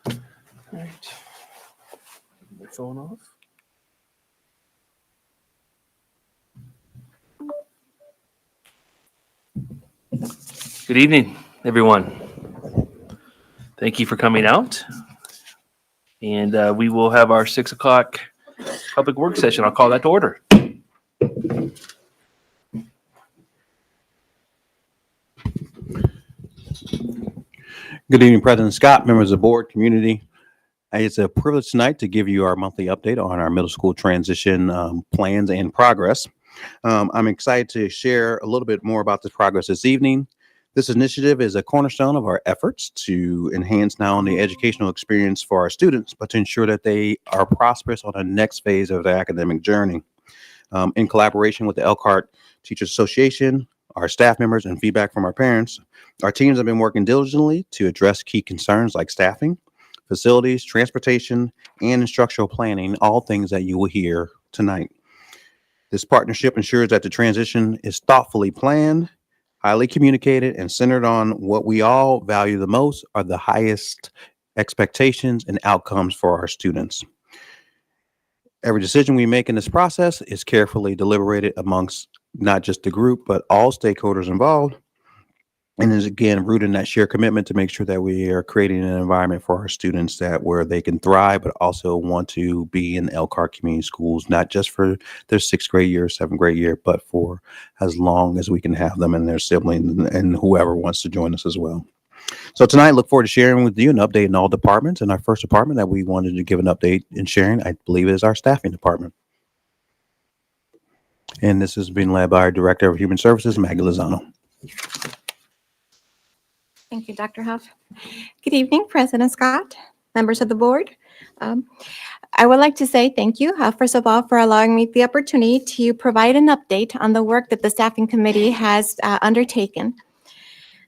All right. My phone off. Good evening, everyone. Thank you for coming out. And we will have our 6 o'clock public work session. I'll call that to order. Good evening, President Scott, members of the board, community. It's a privilege tonight to give you our monthly update on our middle school transition plans and progress. I'm excited to share a little bit more about this progress this evening. This initiative is a cornerstone of our efforts to enhance not only educational experience for our students, but to ensure that they are prosperous on the next phase of their academic journey. In collaboration with the Elkhart Teachers Association, our staff members, and feedback from our parents, our teams have been working diligently to address key concerns like staffing, facilities, transportation, and instructional planning, all things that you will hear tonight. This partnership ensures that the transition is thoughtfully planned, highly communicated, and centered on what we all value the most are the highest expectations and outcomes for our students. Every decision we make in this process is carefully deliberated amongst not just the group, but all stakeholders involved, and is again rooted in that shared commitment to make sure that we are creating an environment for our students that where they can thrive, but also want to be in Elkhart Community Schools, not just for their 6th grade year, 7th grade year, but for as long as we can have them and their siblings and whoever wants to join us as well. So tonight, I look forward to sharing with you an update in all departments. And our first department that we wanted to give an update and sharing, I believe, is our staffing department. And this is being led by our Director of Human Services, Maggie Lozano. Thank you, Dr. Huff. Good evening, President Scott, members of the board. I would like to say thank you, first of all, for allowing me the opportunity to provide an update on the work that the staffing committee has undertaken.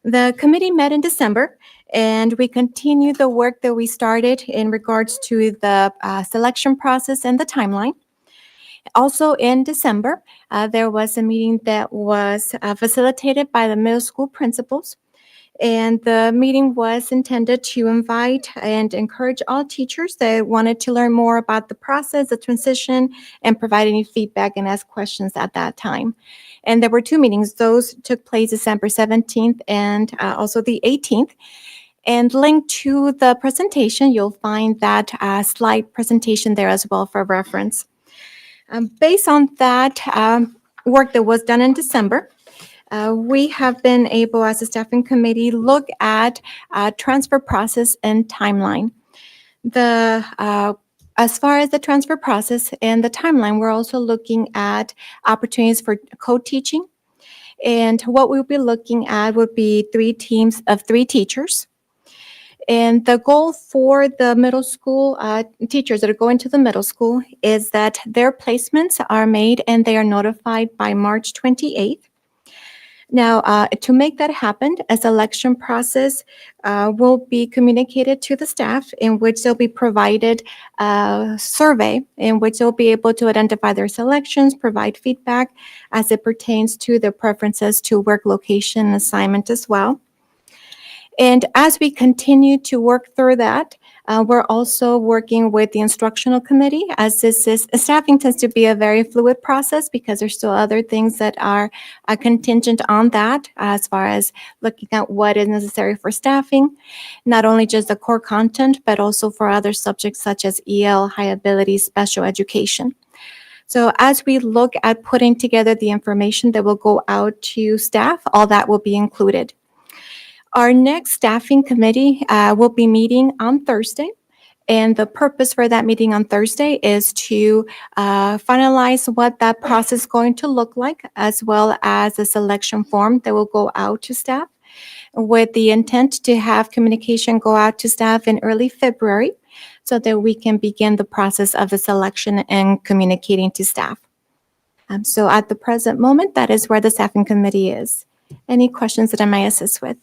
The committee met in December, and we continued the work that we started in regards to the selection process and the timeline. Also in December, there was a meeting that was facilitated by the middle school principals. And the meeting was intended to invite and encourage all teachers that wanted to learn more about the process, the transition, and provide any feedback and ask questions at that time. And there were 2 meetings. Those took place December 17th and also the 18th. And linked to the presentation, you'll find that slide presentation there as well for reference. Based on that work that was done in December, we have been able, as a staffing committee, look at transfer process and timeline. As far as the transfer process and the timeline, we're also looking at opportunities for co-teaching. And what we'll be looking at would be 3 teams of 3 teachers. And the goal for the middle school teachers that are going to the middle school is that their placements are made and they are notified by March 28th. Now, to make that happen, a selection process will be communicated to the staff in which they'll be provided a survey in which they'll be able to identify their selections, provide feedback as it pertains to their preferences to work location and assignment as well. And as we continue to work through that, we're also working with the instructional committee, as staffing tends to be a very fluid process because there's still other things that are contingent on that as far as looking at what is necessary for staffing, not only just the core content, but also for other subjects such as EL, high ability, special education. So as we look at putting together the information that will go out to staff, all that will be included. Our next staffing committee will be meeting on Thursday, and the purpose for that meeting on Thursday is to finalize what that process is going to look like, as well as a selection form that will go out to staff, with the intent to have communication go out to staff in early February so that we can begin the process of the selection and communicating to staff. So at the present moment, that is where the staffing committee is. Any questions that I may assist with?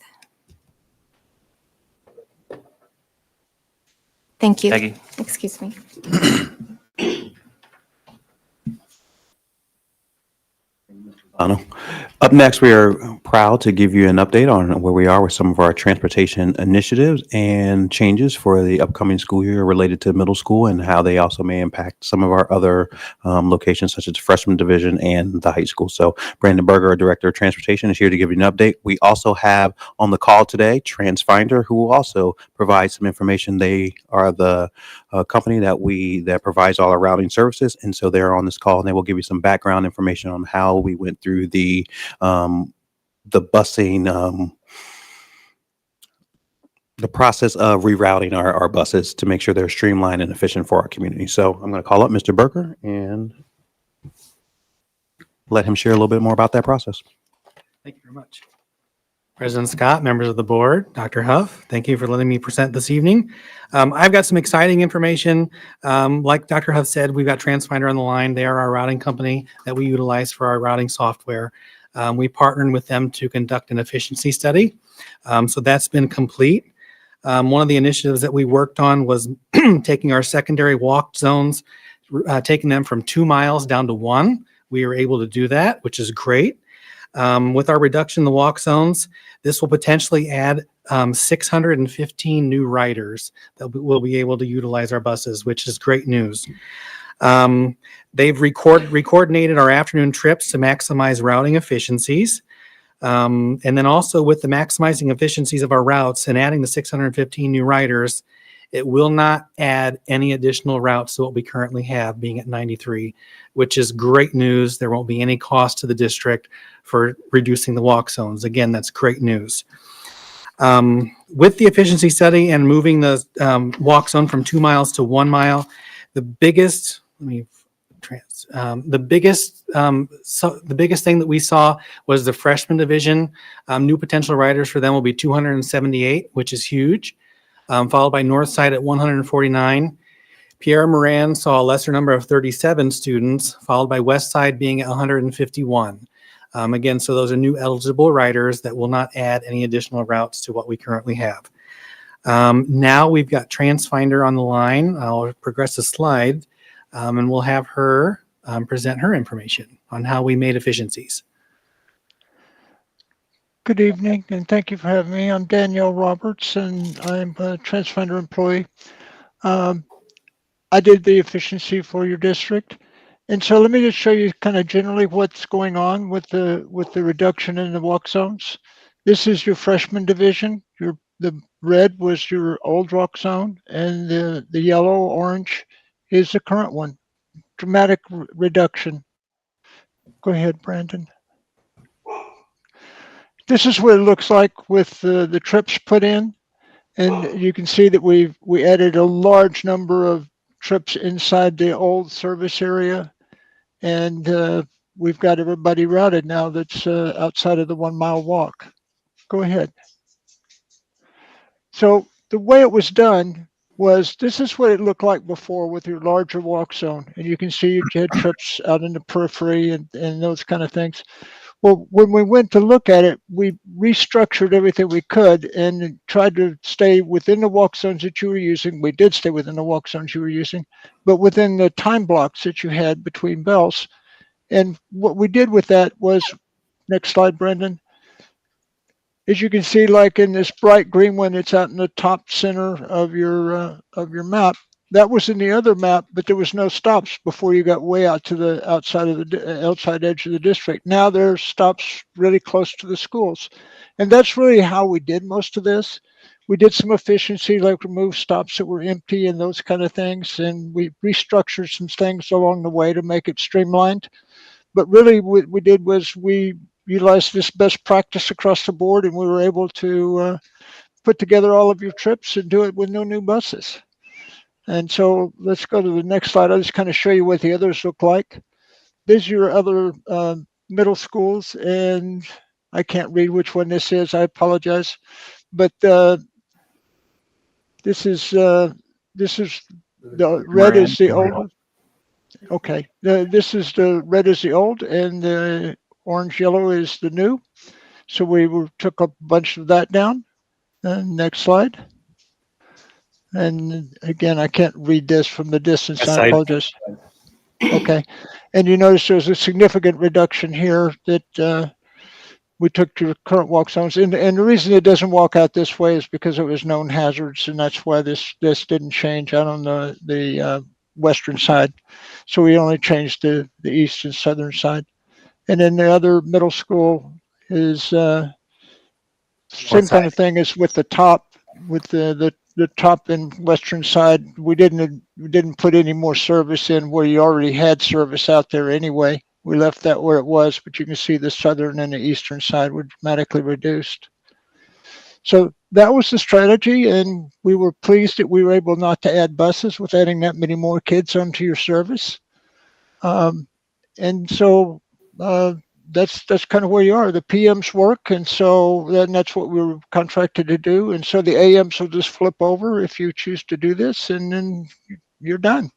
Thank you. Maggie. Excuse me. Up next, we are proud proud to give you an update on where we are with some of our transportation initiatives and changes for the upcoming school year related to middle school and how they also may impact some of our other locations, such as freshman division and the high school. So Brandon Berger, our Director of Transportation, is here to give you an update. We also have on the call today TransFinder, who will also provide some information. They are the company that provides all our routing services, and so they're on this call, and they will give you some background information on how we went through the busing, the process of rerouting our buses to make sure they're streamlined and efficient for our community. So I'm going to call up Mr. Berger and let him share a little bit more about that process. Thank you very much. President Scott, members of the board, Dr. Huff, thank you for letting me present this evening. I've got some exciting information. Like Dr. Huff said, we've got TransFinder on the line. They are our routing company that we utilize for our routing software. We partnered with them to conduct an efficiency study. So that's been complete. One of the initiatives that we worked on was taking our secondary walk zones, taking them from 2 miles down to 1. We were able to do that, which is great. With our reduction in the walk zones, this will potentially add 615 new riders that will be able to utilize our buses, which is great news. They've coordinated our afternoon trips to maximize routing efficiencies. And then also with the maximizing efficiencies of our routes and adding the 615 new riders, it will not add any additional routes to what we currently have, being at 93, which is great news. There won't be any cost to the district for reducing the walk zones. Again, that's great news. With the efficiency study and moving the walk zone from 2 miles to 1 mile, the biggest thing that we saw was the freshman division. New potential riders for them will be 278, which is huge. Followed by Northside at 149. Pierre Moran saw a lesser number of 37 students, followed by Westside being at 151. Again, so those are new eligible riders that will not add any additional routes to what we currently have. Now we've got TransFinder on the line. I'll progress the slide, and we'll have her present her information on how we made efficiencies. Good evening, and thank you for having me. I'm Danielle Roberts, and I'm a TransFinder employee. I did the efficiency for your district, and so let me just show you kind of generally what's going on with the reduction in the walk zones. This is your freshman division. The red was your old walk zone, and the yellow orange is the current one. Dramatic reduction. Go ahead, Brandon. This is what it looks like with the trips put in, and you can see that we added a large number of trips inside the old service area, and we've got everybody routed now that's outside of the 1 mile walk. Go ahead. So the way it was done was this is what it looked like before with your larger walk zone, and you can see you had trips out in the periphery and those kind of things. Well, when we went to look at it, we restructured everything we could and tried to stay within the walk zones that you were using. We did stay within the walk zones you were using, but within the time blocks that you had between bells. And what we did with that was, next slide, Brendan. As you can see, like in this bright green one, it's out in the top center of your map. That was in the other map, but there was no stops before you got way out to the outside edge of the district. Now there's stops really close to the schools. And that's really how we did most of this. We did some efficiency, like remove stops that were empty and those kind of things. And we restructured some things along the way to make it streamlined. But really what we did was we utilized this best practice across the board, and we were able to put together all of your trips and do it with no new buses. And so let's go to the next slide. I'll just kind of show you what the others look like. These are your other middle schools, and I can't read which one this is. I apologize. But this is the red is the old one. Okay, this is the red is the old, and the orange yellow is the new. So we took a bunch of that down. Next slide. And again, I can't read this from the distance. I apologize. Okay. And you notice there's a significant reduction here that we took to the current walk zones. And the reason it doesn't walk out this way is because it was known hazards, and that's why this didn't change out on the western side. So we only changed the east and southern side. And then the other middle school is same kind of thing as with the top, with the top and western side. We didn't put any more service in where you already had service out there anyway. We left that where it was, but you can see the southern and the eastern side were dramatically reduced. So that was the strategy, and we were pleased that we were able not to add buses with adding that many more kids onto your service. And so that's kind of where you are. The PMs work, and so then that's what we were contracted to do. And so the AMs will just flip over if you choose to do this, and then you're done.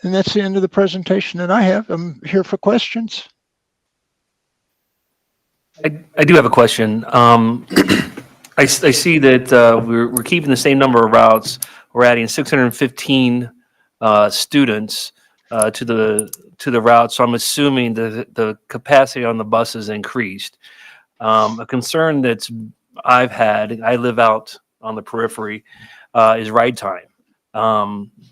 And that's the end of the presentation that I have. I'm here for questions. I do have a question. I see that we're keeping the same number of routes. We're adding 615 students to the route. So I'm assuming the capacity on the buses increased. A concern I've had, I live out on the periphery, is ride time.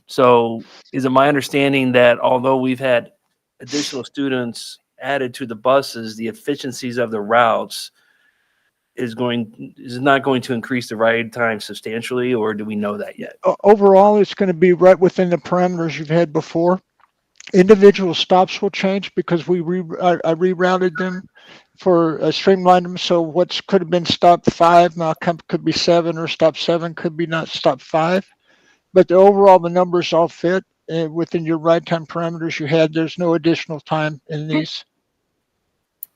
So is it my understanding that although we've had additional students added to the buses, the efficiencies of the routes is not going to increase the ride time substantially, or do we know that yet? Overall, it's going to be right within the parameters you've had before. Individual stops will change because I rerouted them for streamlined them. So what could have been stop 5 now could be 7, or stop 7 could be not stop 5. But the numbers all fit within your ride time parameters you had. There's no additional time in these.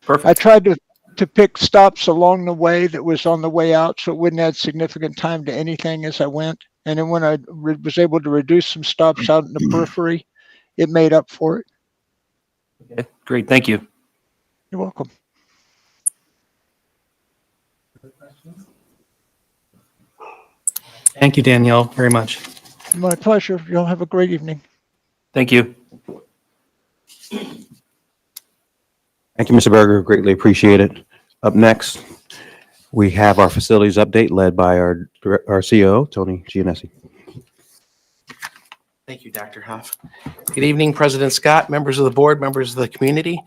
Perfect. I tried to pick stops along the way that was on the way out, so it wouldn't add significant time to anything as I went. And then when I was able to reduce some stops out in the periphery, it made up for it. Okay, great. Thank you. You're welcome. Thank you, Danielle, very much. My pleasure. Y'all have a great evening. Thank you. Thank you, Mr. Berger. Greatly appreciate it. Up next, we have our facilities update led by our CEO, Tony Giannessi. Thank you, Dr. Huff. Good evening, President Scott, members of the board, members of the community.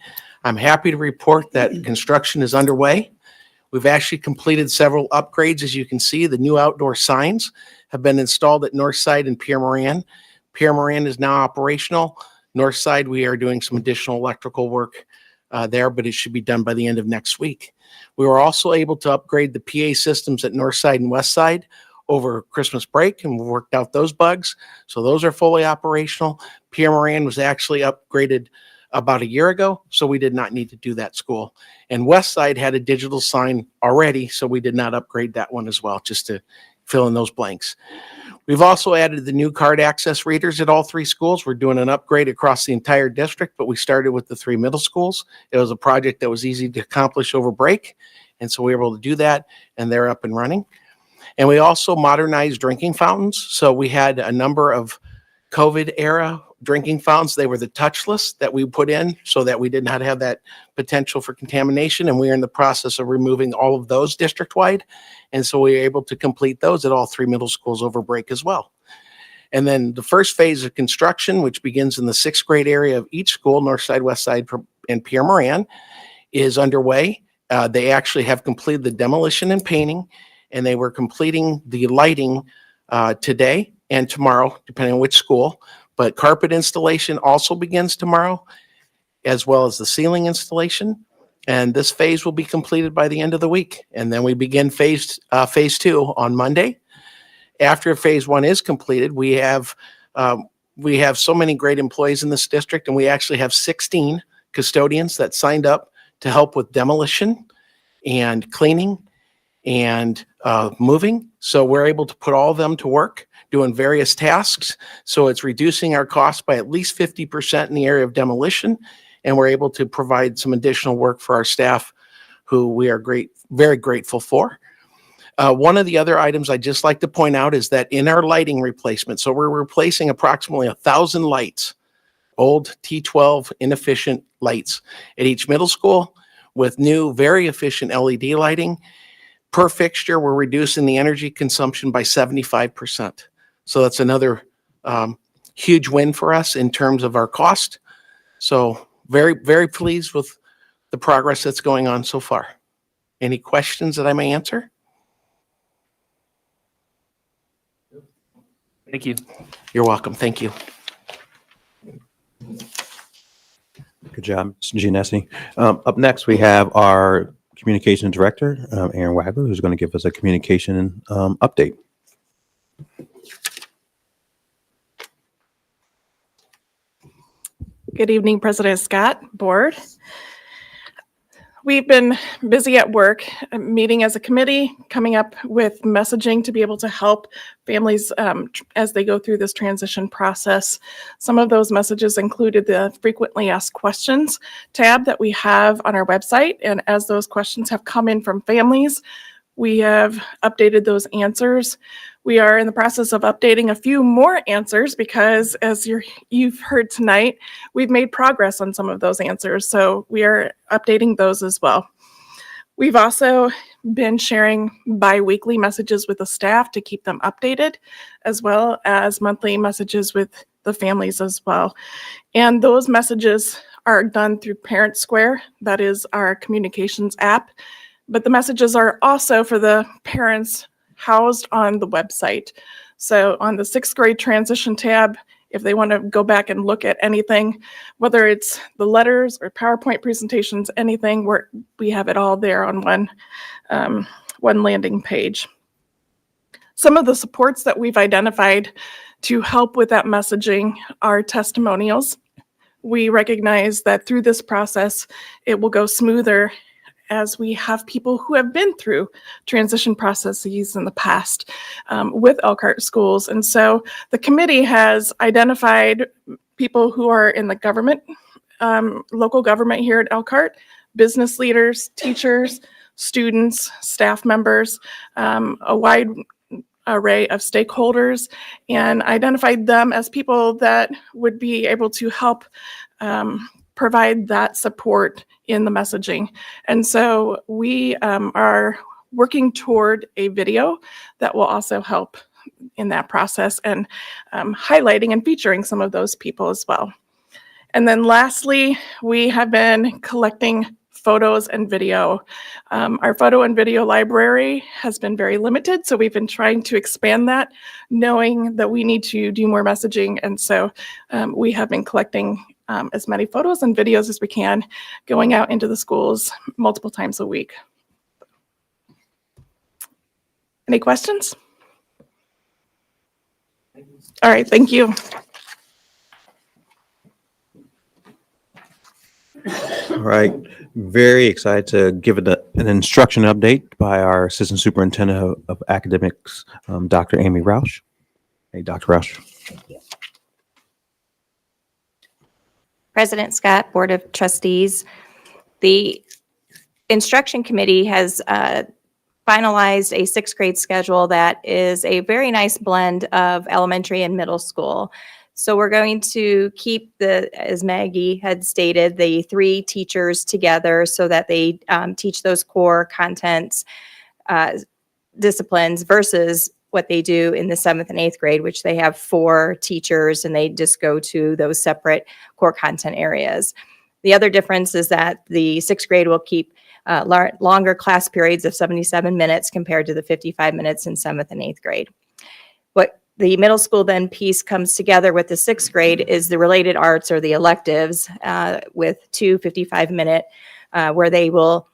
I'm happy to report that construction is underway. We've actually completed several upgrades. As you can see, the new outdoor signs have been installed at Northside and Pierre Moran. Pierre Moran is now operational. Northside, we are doing some additional electrical work there, but it should be done by the end of next week. We were also able to upgrade the PA systems at Northside and Westside over Christmas break, and we worked out those bugs. So those are fully operational. Pierre Moran was actually upgraded about a year ago, so we did not need to do that school. And Westside had a digital sign already, so we did not upgrade that one as well, just to fill in those blanks. We've also added the new card access readers at all 3 schools. We're doing an upgrade across the entire district, but we started with the 3 middle schools. It was a project that was easy to accomplish over break, and so we were able to do that, and they're up and running. And we also modernized drinking fountains. So we had a number of COVID era drinking fountains. They were the touchless that we put in so that we did not have that potential for contamination. And we are in the process of removing all of those district-wide. And so we were able to complete those at all 3 middle schools over break as well. And then the first phase of construction, which begins in the 6th grade area of each school, Northside, Westside, and Pierre Moran, is underway. They actually have completed the demolition and painting, and they were completing the lighting today and tomorrow, depending on which school. But carpet installation also begins tomorrow, as well as the ceiling installation. And this phase will be completed by the end of the week. And then we begin phase 2 on Monday. After phase 1 is completed, we have so many great employees in this district, and we actually have 16 custodians that signed up to help with demolition and cleaning and moving. So we're able to put all of them to work doing various tasks. So it's reducing our costs by at least 50% in the area of demolition. And we're able to provide some additional work for our staff, who we are very grateful for. One of the other items I'd just like to point out is that in our lighting replacement, so we're replacing approximately 1,000 lights, old T12 inefficient lights at each middle school. with new, very efficient LED lighting. Per fixture, we're reducing the energy consumption by 75%. So that's another huge win for us in terms of our cost. So very, very pleased with the progress that's going on so far. Any questions that I may answer? Thank you. You're welcome. Thank you. Good job, Mr. Giannessi. Up next, we have our Communications Director, Aaron Wagler, who's going to give us a communication update. Good evening, President Scott, Board. We've been busy at work, meeting as a committee, coming up with messaging to be able to help families as they go through this transition process. Some of those messages included the frequently asked questions tab that we have on our website. And as those questions have come in from families, we have updated those answers. We are in the process of updating a few more answers because, as you've heard tonight, we've made progress on some of those answers. So we are updating those as well. We've also been sharing bi-weekly messages with the staff to keep them updated, as well as monthly messages with the families as well. And those messages are done through Parent Square. That is our communications app. But the messages are also for the parents housed on the website. So on the 6th grade transition tab, if they want to go back and look at anything, whether it's the letters or PowerPoint presentations, anything, we have it all there on one landing page. Some of the supports that we've identified to help with that messaging are testimonials. We recognize that through this process, it will go smoother as we have people who have been through transition processes in the past with Elkhart schools. And so the committee has identified people who are in the government, local government here at Elkhart, business leaders, teachers, students, staff members, a wide array of stakeholders, and identified them as people that would be able to help provide that support in the messaging. And so we are working toward a video that will also help in that process and highlighting and featuring some of those people as well. And then lastly, we have been collecting photos and video. Our photo and video library has been very limited, so we've been trying to expand that, knowing that we need to do more messaging. And so we have been collecting as many photos and videos as we can, going out into the schools multiple times a week. Any questions? All right, thank you. All right. Very excited to give it an instruction update by our Assistant Superintendent of Academics, Dr. Amy Roush. Hey, Dr. Roush. President Scott, Board of Trustees, the Instruction Committee has finalized a 6th grade schedule that is a very nice blend of elementary and middle school. So we're going to keep as Maggie had stated, the 3 teachers together so that they teach those core contents, disciplines versus what they do in the 7th and 8th grade, which they have 4 teachers and they just go to those separate core content areas. The other difference is that the 6th grade will keep longer class periods of 77 minutes compared to the 55 minutes in 7th and 8th grade. What the middle school then piece comes together with the 6th grade is the related arts or the electives with 2 55-minute where they will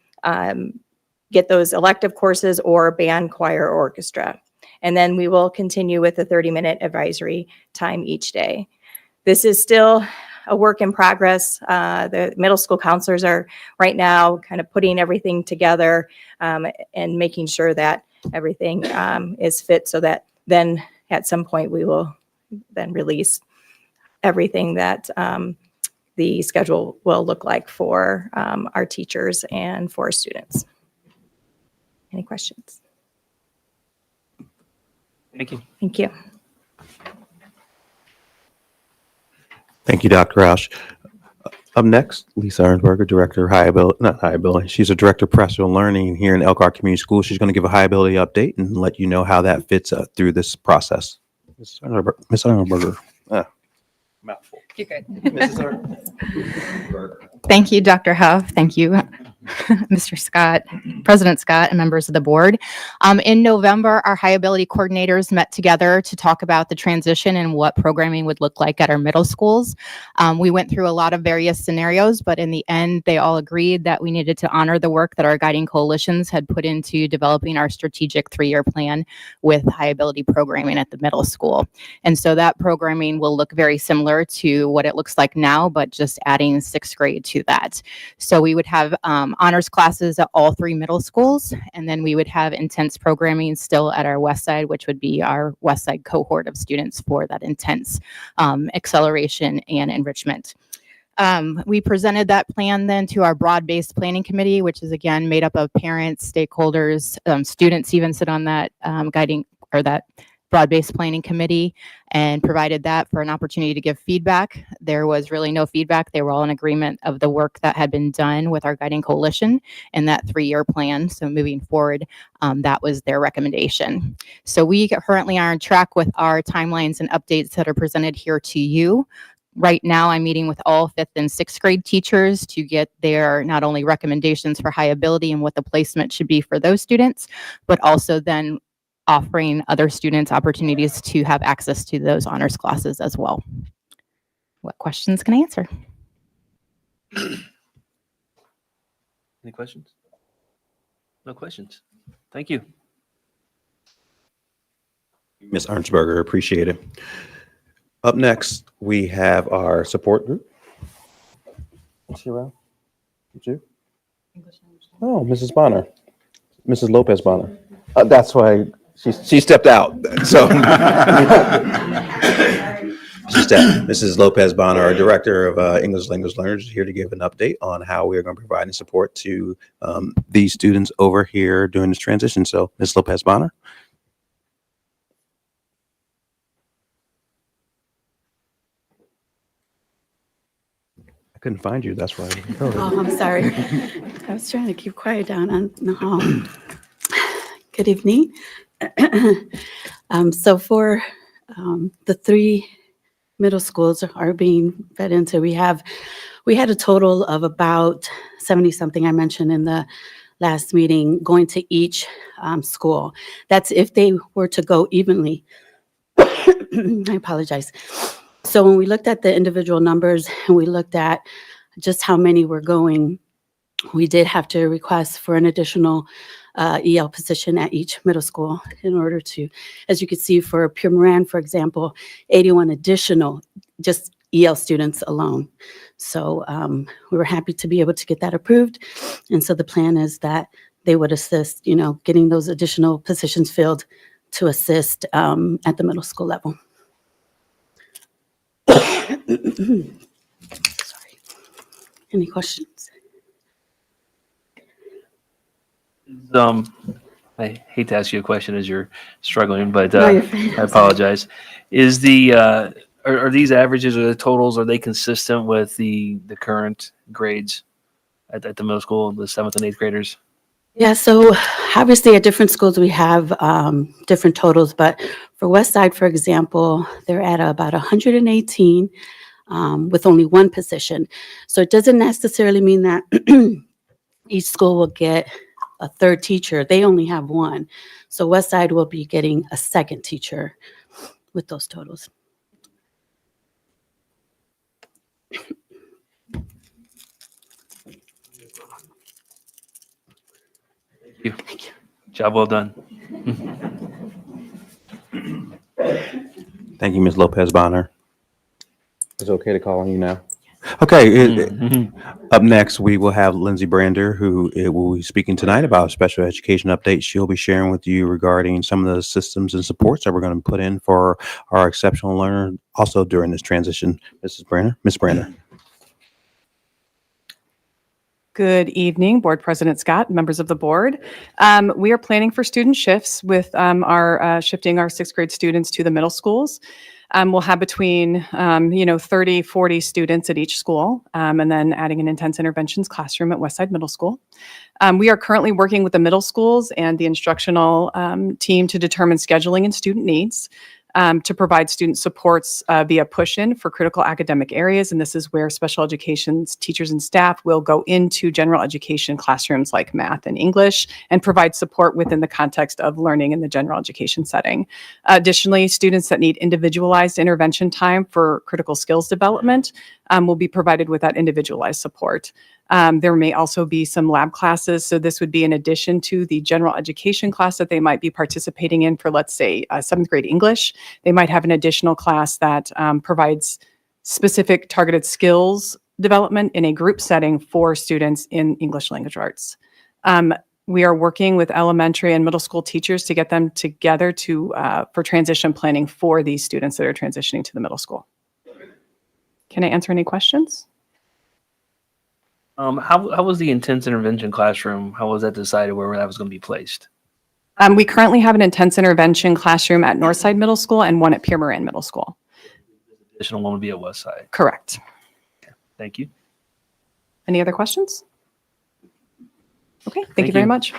get those elective courses or band, choir, orchestra. And then we will continue with a 30-minute advisory time each day. This is still a work in progress. The middle school counselors are right now kind of putting everything together and making sure that everything is fit so that then at some point we will then release everything that the schedule will look like for our teachers and for our students. Any questions? Thank you. Thank you. Thank you, Dr. Roush. Up next, Lisa Ernsberger, Director of High Ability. She's a Director of Professional Learning here in Elkhart Community Schools. She's going to give a high ability update and let you know how that fits through this process. Ms. Ernsberger. Mouthful. You're good. Mrs. Ernsberger. Thank you, Dr. Huff. Thank you, Mr. Scott, President Scott, and members of the board. In November, our high ability coordinators met together to talk about the transition and what programming would look like at our middle schools. We went through a lot of various scenarios, but in the end, they all agreed that we needed to honor the work that our guiding coalitions had put into developing our strategic 3-year plan with high ability programming at the middle school. And so that programming will look very similar to what it looks like now, but just adding 6th grade to that. So we would have honors classes at all 3 middle schools, and then we would have intense programming still at our west side, which would be our west side cohort of students for that intense acceleration and enrichment. We presented that plan then to our broad-based planning committee, which is again made up of parents, stakeholders, students even sit on that guiding or that broad-based planning committee, and provided that for an opportunity to give feedback. There was really no feedback. They were all in agreement of the work that had been done with our guiding coalition and that 3-year plan. So moving forward, that was their recommendation. So we currently are on track with our timelines and updates that are presented here to you. Right now, I'm meeting with all 5th and 6th grade teachers to get their not only recommendations for high ability and what the placement should be for those students, but also then offering other students opportunities to have access to those honors classes as well. What questions can I answer? Any questions? No questions. Thank you. Ms. Ernsberger, appreciate it. Up next, we have our support group. Is she around? Is you? Oh, Mrs. Bonner. Mrs. Lopez Bonner. That's why she stepped out. So she stepped. Mrs. Lopez Bonner, our Director of English Language Learners, is here to give an update on how we are going to provide support to these students over here during this transition. So, Ms. Lopez Bonner. I couldn't find you. That's why. Oh, I'm sorry. I was trying to keep quiet down in the hall. Good evening. So for the 3 middle schools are being fed into, we had a total of about 70 something I mentioned in the last meeting going to each school. That's if they were to go evenly. I apologize. So when we looked at the individual numbers and we looked at just how many were going, we did have to request for an additional EL position at each middle school in order to, as you can see for Pure Moran, for example, 81 additional just EL students alone. So we were happy to be able to get that approved. And so the plan is that they would assist, getting those additional positions filled to assist at the middle school level. Sorry. Any questions? I hate to ask you a question as you're struggling, but No, I you're fine. apologize. Is are these averages or the totals, are they consistent with the current grades at the middle school, the 7th and 8th graders? Yeah, so obviously at different schools we have different totals, but for West Side, for example, they're at about 118 with only 1 position. So it doesn't necessarily mean that each school will get a 3rd teacher. They only have 1. So West Side will be getting a 2nd teacher with those totals. Thank you. Job well done. Thank you, Ms. Lopez Bonner. Is it okay to call on you now? Okay. Up next, we will have Lindsay Brander, who will be speaking tonight about a special education update. She'll be sharing with you regarding some of the systems and supports that we're going to put in for our exceptional learners also during this transition. Ms. Brander. Good evening, Board President Scott, members of the board. We are planning for student shifts with our shifting our 6th grade students to the middle schools. We'll have between, 30, 40 students at each school, and then adding an intense interventions classroom at Westside Middle School. We are currently working with the middle schools and the instructional team to determine scheduling and student needs. To provide student supports via push-in for critical academic areas. And this is where special education's teachers and staff will go into general education classrooms like math and English and provide support within the context of learning in the general education setting. Additionally, students that need individualized intervention time for critical skills development will be provided with that individualized support. There may also be some lab classes. So this would be in addition to the general education class that they might be participating in for, let's say, 7th grade English. They might have an additional class that provides specific targeted skills development in a group setting for students in English language arts. We are working with elementary and middle school teachers to get them together for transition planning for these students that are transitioning to the middle school. Can I answer any questions? How was the intense intervention classroom? How was that decided where that was going to be placed? We currently have an intense intervention classroom at Northside Middle School and one at Pierre Moran Middle School. Additional one would be at Westside. Correct. Thank you. Any other questions? Okay, thank you very much.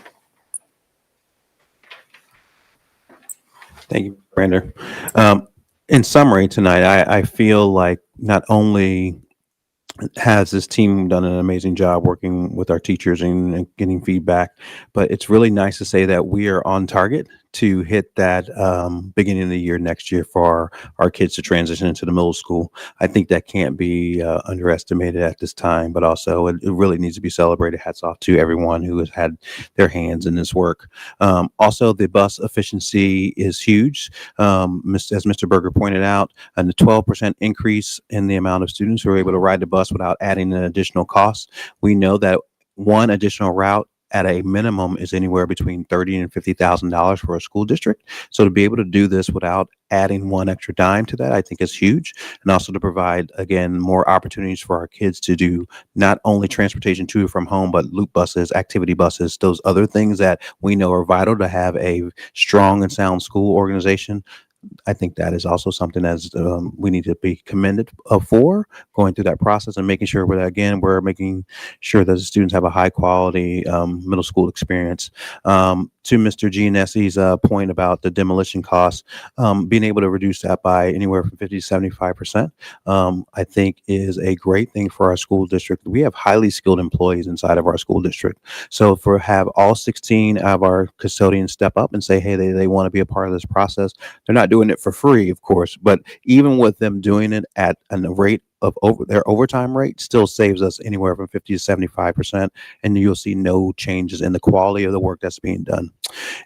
Thank you, Brander. In summary tonight, I feel like not only has this team done an amazing job working with our teachers and getting feedback, but it's really nice to say that we are on target to hit that beginning of the year next year for our kids to transition into the middle school. I think that can't be underestimated at this time, but also it really needs to be celebrated. Hats off to everyone who has had their hands in this work. Also, the bus efficiency is huge. As Mr. Berger pointed out, and the 12% increase in the amount of students who are able to ride the bus without adding an additional cost. We know that one additional route at a minimum is anywhere between $30,000 and $50,000 for a school district. So to be able to do this without adding one extra dime to that, I think is huge. And also to provide, again, more opportunities for our kids to do not only transportation to and from home, but loop buses, activity buses, those other things that we know are vital to have a strong and sound school organization. I think that is also something as we need to be commended for going through that process and making sure we're making sure that the students have a high quality middle school experience. To Mr. Gianessi's point about the demolition costs, being able to reduce that by anywhere from 50 to 75%, I think is a great thing for our school district. We have highly skilled employees inside of our school district. So have all 16 of our custodians step up and say, hey, they want to be a part of this process. They're not doing it for free, of course, but even with them doing it at a rate of their overtime rate still saves us anywhere from 50 to 75%. And you'll see no changes in the quality of the work that's being done.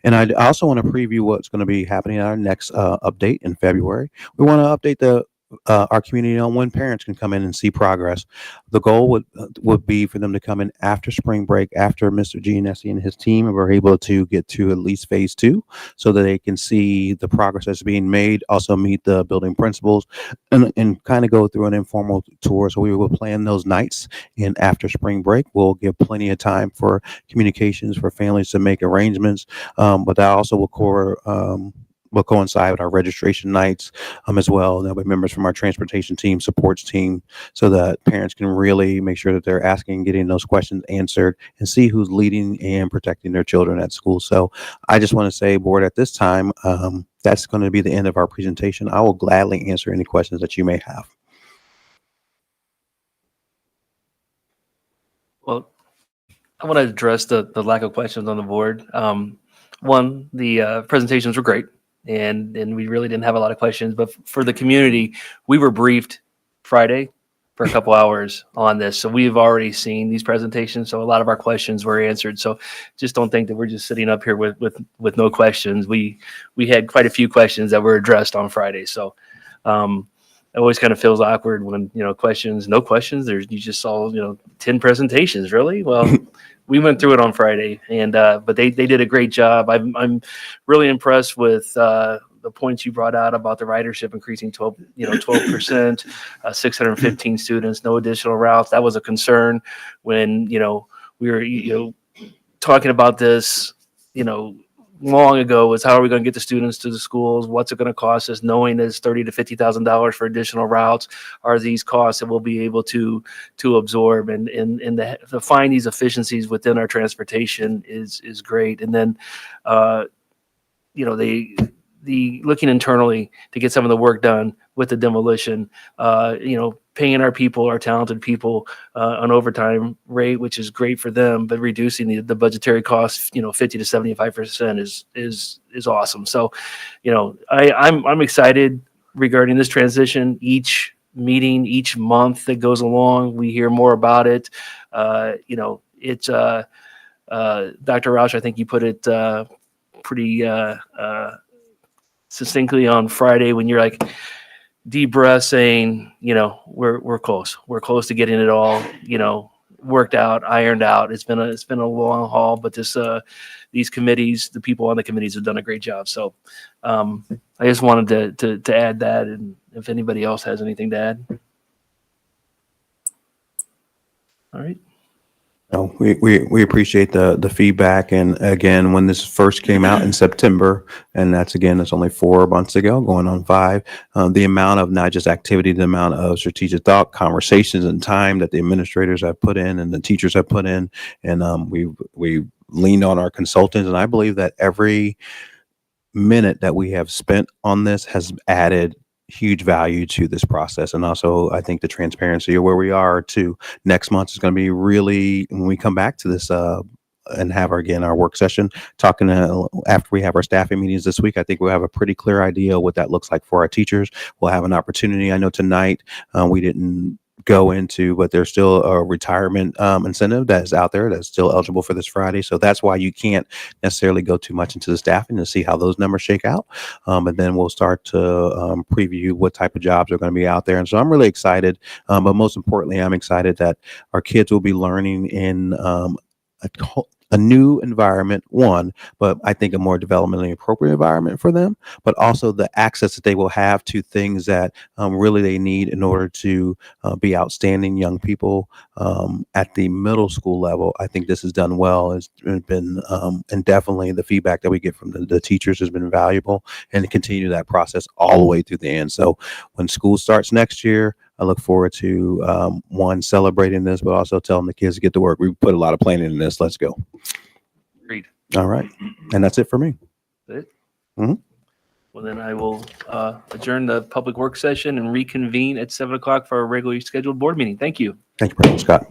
And I also want to preview what's going to be happening in our next update in February. We want to update our community on when parents can come in and see progress. The goal would be for them to come in after spring break, after Mr. Gianessi and his team are able to get to at least phase 2, so that they can see the progress that's being made, also meet the building principals, and kind of go through an informal tour. So we will plan those nights in after spring break. We'll give plenty of time for communications for families to make arrangements, but that also will coincide with our registration nights as well. And there'll be members from our transportation team, supports team, so that parents can really make sure that they're asking and getting those questions answered and see who's leading and protecting their children at school. So I just want to say, board, at this time, that's going to be the end of our presentation. I will gladly answer any questions that you may have. Well, I want to address the lack of questions on the board. One, the presentations were great. And we really didn't have a lot of questions, but for the community, we were briefed Friday for a couple hours on this. So we've already seen these presentations. So a lot of our questions were answered. So just don't think that we're just sitting up here with no questions. We had quite a few questions that were addressed on Friday. So it always kind of feels awkward when, no questions. You just saw, 10 presentations, really? Well, we went through it on Friday, and but they did a great job. I'm really impressed with the points you brought out about the ridership increasing 12%, 615 students, no additional routes. That was a concern when we were talking about this, long ago was how are we going to get the students to the schools? What's it going to cost us? Knowing that it's $30,000 to $50,000 for additional routes, are these costs that we'll be able to absorb, and to find these efficiencies within our transportation is great. And then, the looking internally to get some of the work done with the demolition, paying our people, our talented people, an overtime rate, which is great for them, but reducing the budgetary costs, 50 to 75% is awesome. So, I'm excited regarding this transition. Each meeting, each month that goes along, we hear more about it. It's Dr. Roush, I think you put it pretty succinctly on Friday when you're like deep breath saying, we're close. We're close to getting it all, worked out, ironed out. It's been a long haul, but these committees, the people on the committees have done a great job. So I just wanted to add that, and if anybody else has anything to add. All right. No, we appreciate the feedback. And again, when this first came out in September, and it's only 4 months ago, going on 5, the amount of not just activity, the amount of strategic thought, conversations, and time that the administrators have put in and the teachers have put in, and we leaned on our consultants, and I believe that every minute that we have spent on this has added huge value to this process. And also, I think the transparency of where we are to next month is going to be really, when we come back to this and have our work session, talking after we have our staffing meetings this week, I think we'll have a pretty clear idea what that looks like for our teachers. We'll have an opportunity. I know tonight we didn't go into, but there's still a retirement incentive that is out there that's still eligible for this Friday. So that's why you can't necessarily go too much into the staffing to see how those numbers shake out. And then we'll start to preview what type of jobs are going to be out there. And so I'm really excited. But most importantly, I'm excited that our kids will be learning in a new environment, but I think a more developmentally appropriate environment for them, but also the access that they will have to things that really they need in order to be outstanding young people at the middle school level. I think this has done well. It's been, and definitely the feedback that we get from the teachers has been valuable, and to continue that process all the way through the end. So when school starts next year, I look forward to celebrating this, but also telling the kids to get to work. We put a lot of planning in this. Let's go. Agreed. All right. And that's it for me. That's it? Mhm. Well, then I will adjourn the public work session and reconvene at 7:00 for our regularly scheduled board meeting. Thank you. Thank you, President Scott.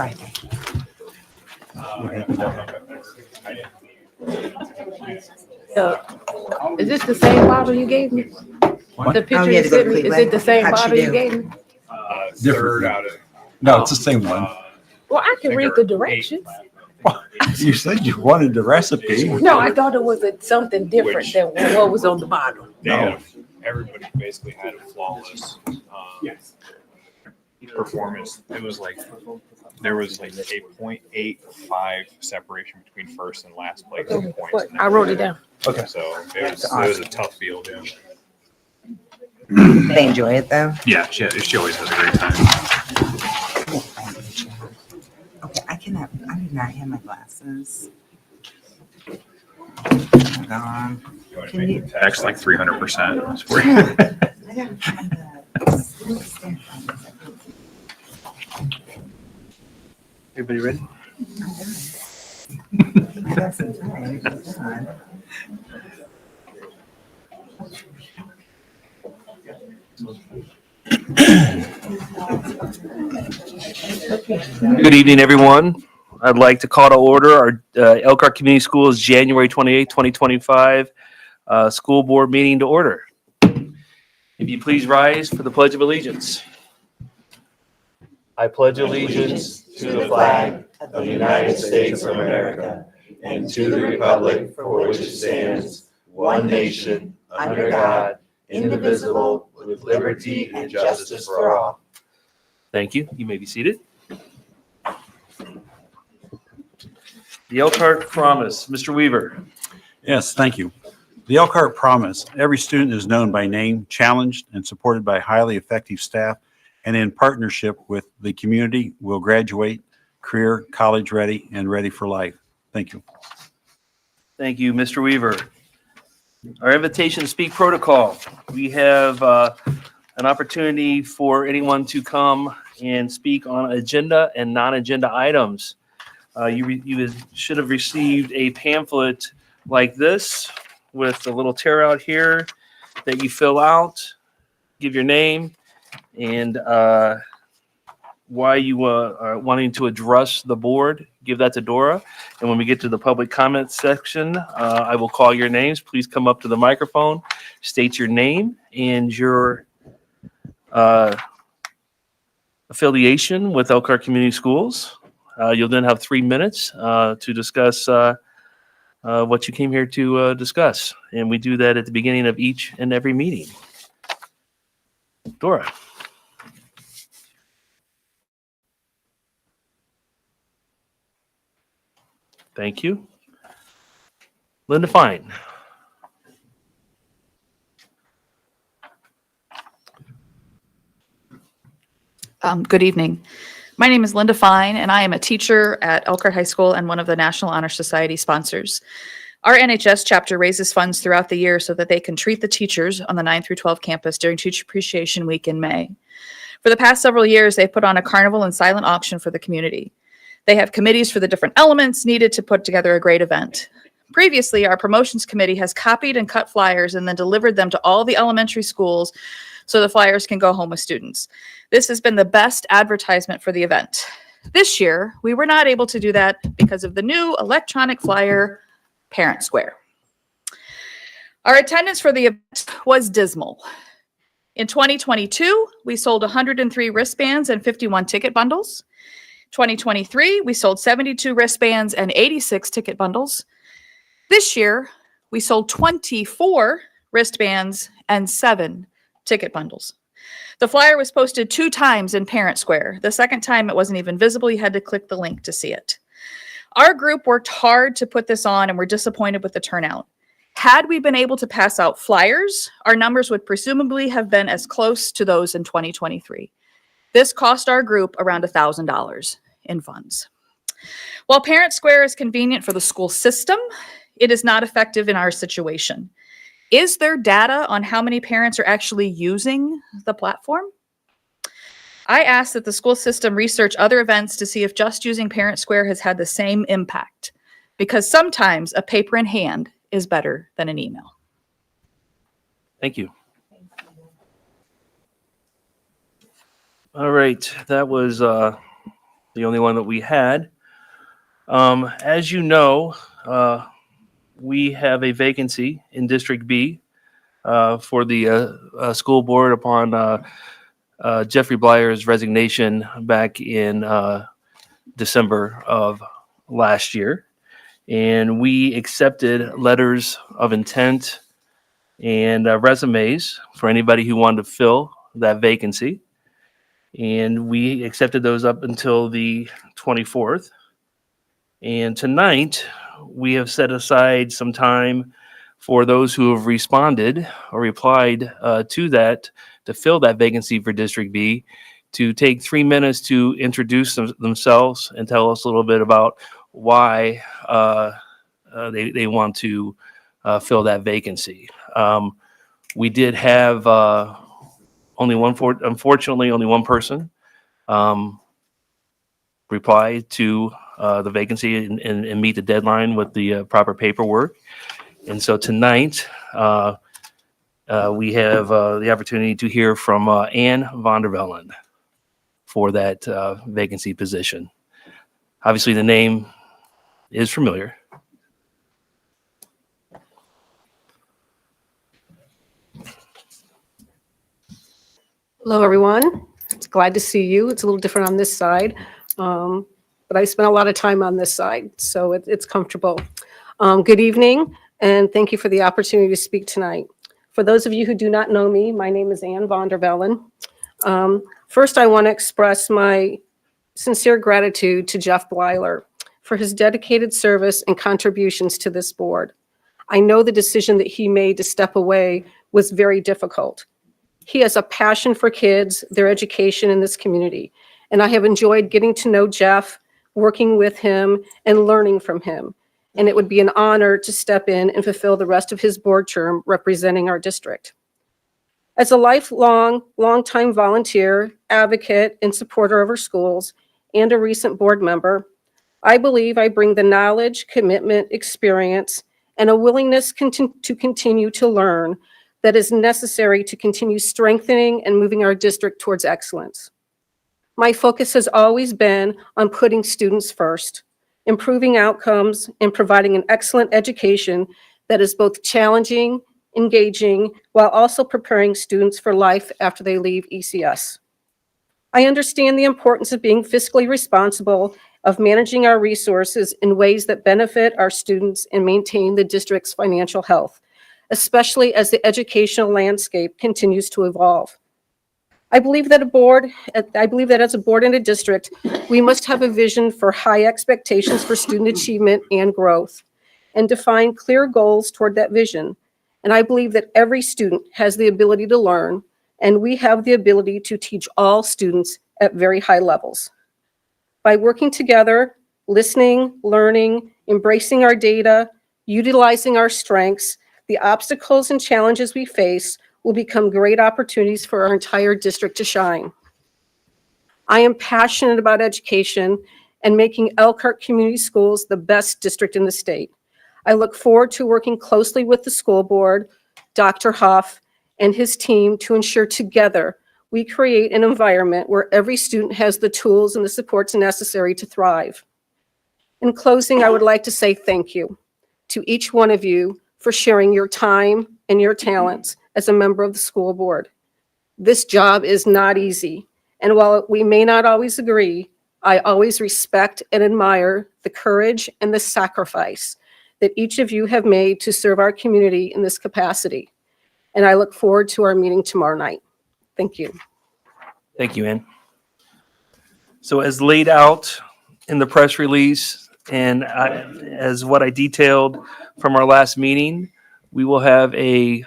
Friday. Is this the same bottle you gave me? The picture you sent me, is it the same bottle you gave me? Different. No, it's the same one. Well, I can read the directions. You said you wanted the recipe. No, I thought it was something different than what was on the bottle. No. Everybody basically had a flawless performance. It was like there was like a 0.85 separation between first and last place in points. I wrote it down. Okay, so it was a tough field. Yeah. They enjoy it though. Yeah, she always has a great time. Okay, I do not have my glasses. Hold on. Can you? Tax like 300%. I don't have the. Everybody ready? I got some time. Hold on. Good evening, everyone. I'd like to call to order our Elkhart Community Schools January 28, 2025 school board meeting to order. If you please rise for the Pledge of Allegiance. I pledge allegiance to the flag of the United States of America and to the republic for which it stands, one nation, under God, indivisible, with liberty and justice for all. Thank you. You may be seated. The Elkhart Promise, Mr. Weaver. Yes, thank you. The Elkhart Promise. Every student is known by name, challenged, and supported by highly effective staff, and in partnership with the community will graduate career, college ready, and ready for life. Thank you. Thank you, Mr. Weaver. Our invitation to speak protocol. We have an opportunity for anyone to come and speak on agenda and non-agenda items. You should have received a pamphlet like this with a little tear out here that you fill out, give your name, and why you are wanting to address the board. Give that to Dora. And when we get to the public comment section, I will call your names. Please come up to the microphone, state your name and your affiliation with Elkhart Community Schools. You'll then have 3 minutes to discuss what you came here to discuss. And we do that at the beginning of each and every meeting. Dora. Thank you. Linda Fine. Good evening. My name is Linda Fine, and I am a teacher at Elkhart High School and one of the National Honor Society sponsors. Our NHS chapter raises funds throughout the year so that they can treat the teachers on the 9 through 12 campus during Teacher Appreciation Week in May. For the past several years, they've put on a carnival and silent auction for the community. They have committees for the different elements needed to put together a great event. Previously, our promotions committee has copied and cut flyers and then delivered them to all the elementary schools so the flyers can go home with students. This has been the best advertisement for the event. This year, we were not able to do that because of the new electronic flyer, Parent Square. Our attendance for the event was dismal. In 2022, we sold 103 wristbands and 51 ticket bundles. 2023, we sold 72 wristbands and 86 ticket bundles. This year, we sold 24 wristbands and 7 ticket bundles. The flyer was posted 2 times in Parent Square. The second time, it wasn't even visible. You had to click the link to see it. Our group worked hard to put this on, and we're disappointed with the turnout. Had we been able to pass out flyers, our numbers would presumably have been as close to those in 2023. This cost our group around $1,000 in funds. While Parent Square is convenient for the school system, it is not effective in our situation. Is there data on how many parents are actually using the platform? I asked that the school system research other events to see if just using Parent Square has had the same impact, because sometimes a paper in hand is better than an email. Thank you. All right, that was the only one that we had. As you know, we have a vacancy in District B for the school board upon Jeffrey Blyer's resignation back in December of last year. And we accepted letters of intent and resumes for anybody who wanted to fill that vacancy. And we accepted those up until the 24th. And tonight, we have set aside some time for those who have responded or replied to that, to fill that vacancy for District B, to take 3 minutes to introduce themselves and tell us a little bit about why they want to fill that vacancy. We did have unfortunately, only one person reply to the vacancy and meet the deadline with the proper paperwork. And so tonight, we have the opportunity to hear from Ann Vondervellen for that vacancy position. Obviously, the name is familiar. Hello, everyone. It's glad to see you. It's a little different on this side, but I spent a lot of time on this side, so it's comfortable. Good evening, and thank you for the opportunity to speak tonight. For those of you who do not know me, my name is Ann Vondervellen. First, I want to express my sincere gratitude to Jeff Blyler for his dedicated service and contributions to this board. I know the decision that he made to step away was very difficult. He has a passion for kids, their education in this community, and I have enjoyed getting to know Jeff, working with him, and learning from him. And it would be an honor to step in and fulfill the rest of his board term representing our district. As a longtime volunteer, advocate, and supporter of our schools, and a recent board member, I believe I bring the knowledge, commitment, experience, and a willingness to continue to learn that is necessary to continue strengthening and moving our district towards excellence. My focus has always been on putting students first, improving outcomes, and providing an excellent education that is both challenging, engaging, while also preparing students for life after they leave ECS. I understand the importance of being fiscally responsible, of managing our resources in ways that benefit our students and maintain the district's financial health, especially as the educational landscape continues to evolve. I believe that as a board and a district, we must have a vision for high expectations for student achievement and growth, and define clear goals toward that vision. And I believe that every student has the ability to learn, and we have the ability to teach all students at very high levels. By working together, listening, learning, embracing our data, utilizing our strengths, the obstacles and challenges we face will become great opportunities for our entire district to shine. I am passionate about education and making Elkhart Community Schools the best district in the state. I look forward to working closely with the school board, Dr. Huff, and his team to ensure together we create an environment where every student has the tools and the supports necessary to thrive. In closing, I would like to say thank you to each one of you for sharing your time and your talents as a member of the school board. This job is not easy, and while we may not always agree, I always respect and admire the courage and the sacrifice that each of you have made to serve our community in this capacity. And I look forward to our meeting tomorrow night. Thank you. Thank you, Ann. So as laid out in the press release and as what I detailed from our last meeting, we will have a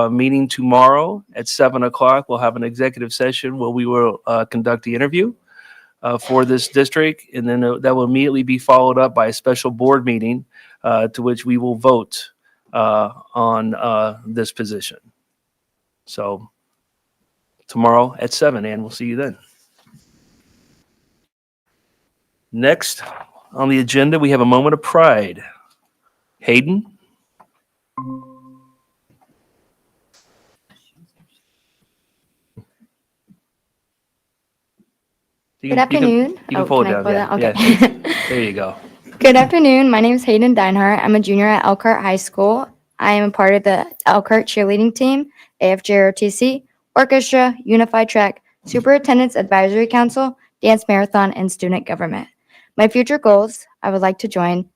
meeting tomorrow at 7 o'clock. We'll have an executive session where we will conduct the interview for this district, and then that will immediately be followed up by a special board meeting to which we will vote on this position. So tomorrow at 7, and we'll see you then. Next on the agenda, we have a moment of pride. Hayden? You Good can- you can- afternoon. You can Oh, pull it can I down. pull Yeah. that? Okay. Yeah. There you go. Good afternoon. My name is Hayden Deinhardt. I'm a junior at Elkhart High School. I am a part of the Elkhart cheerleading team, AFJROTC, Orchestra, Unified Track, Superintendent's Advisory Council, Dance Marathon, and Student Government. My future goals, I would like to join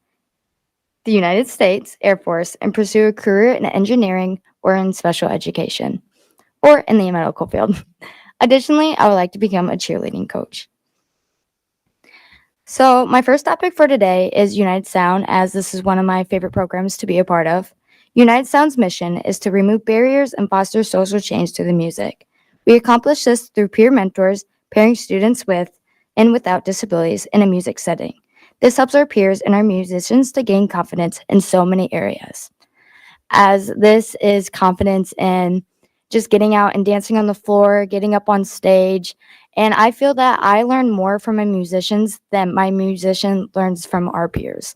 the United States Air Force and pursue a career in engineering or in special education, or in the medical field. Additionally, I would like to become a cheerleading coach. So my first topic for today is United Sound, as this is one of my favorite programs to be a part of. United Sound's mission is to remove barriers and foster social change through the music. We accomplish this through peer mentors, pairing students with and without disabilities in a music setting. This helps our peers and our musicians to gain confidence in so many areas, as this is confidence in just getting out and dancing on the floor, getting up on stage. And I feel that I learn more from my musicians than my musician learns from our peers.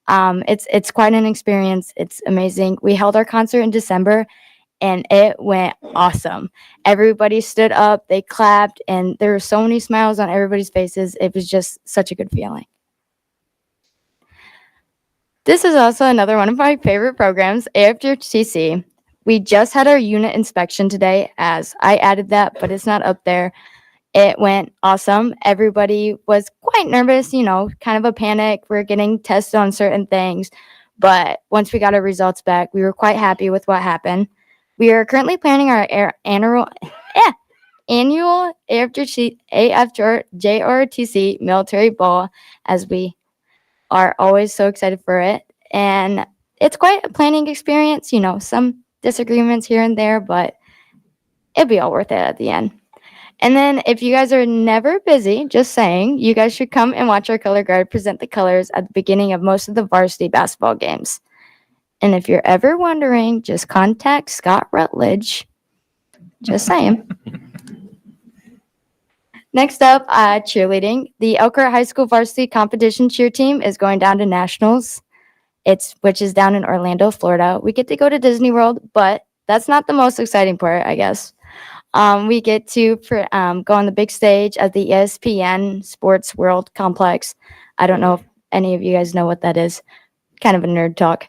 It's quite an experience. It's amazing. We held our concert in December, and it went awesome. Everybody stood up, they clapped, and there were so many smiles on everybody's faces. It was just such a good feeling. This is also another one of my favorite programs, AFJTC. We just had our unit inspection today, as I added that, but it's not up there. It went awesome. Everybody was quite nervous, kind of a panic. We're getting tested on certain things. But once we got our results back, we were quite happy with what happened. We are currently planning our annual AFJRTC military ball, as we are always so excited for it. And it's quite a planning experience, some disagreements here and there, but it'll be all worth it at the end. And then if you guys are never busy, just saying, you guys should come and watch our color guard present the colors at the beginning of most of the varsity basketball games. And if you're ever wondering, just contact Scott Rutledge. Just saying. Next up, cheerleading. The Elkhart High School varsity competition cheer team is going down to nationals, which is down in Orlando, Florida. We get to go to Disney World, but that's not the most exciting part, I guess. We get to go on the big stage at the ESPN Sports World Complex. I don't know if any of you guys know what that is. Kind of a nerd talk.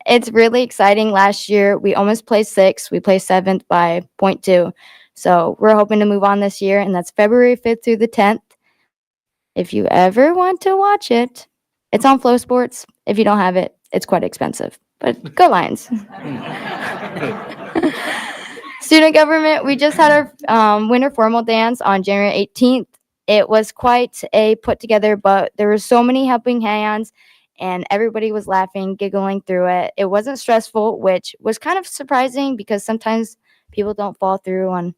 It's really exciting. Last year, we almost placed 6th. We placed 7th by 0.2. So we're hoping to move on this year, and that's February 5th through the 10th. If you ever want to watch it, it's on Flow Sports. If you don't have it, it's quite expensive. But go Lions. Student government, we just had our winter formal dance on January 18th. It was quite a put together, but there were so many helping hands, and everybody was laughing, giggling through it. It wasn't stressful, which was kind of surprising because sometimes people don't fall through on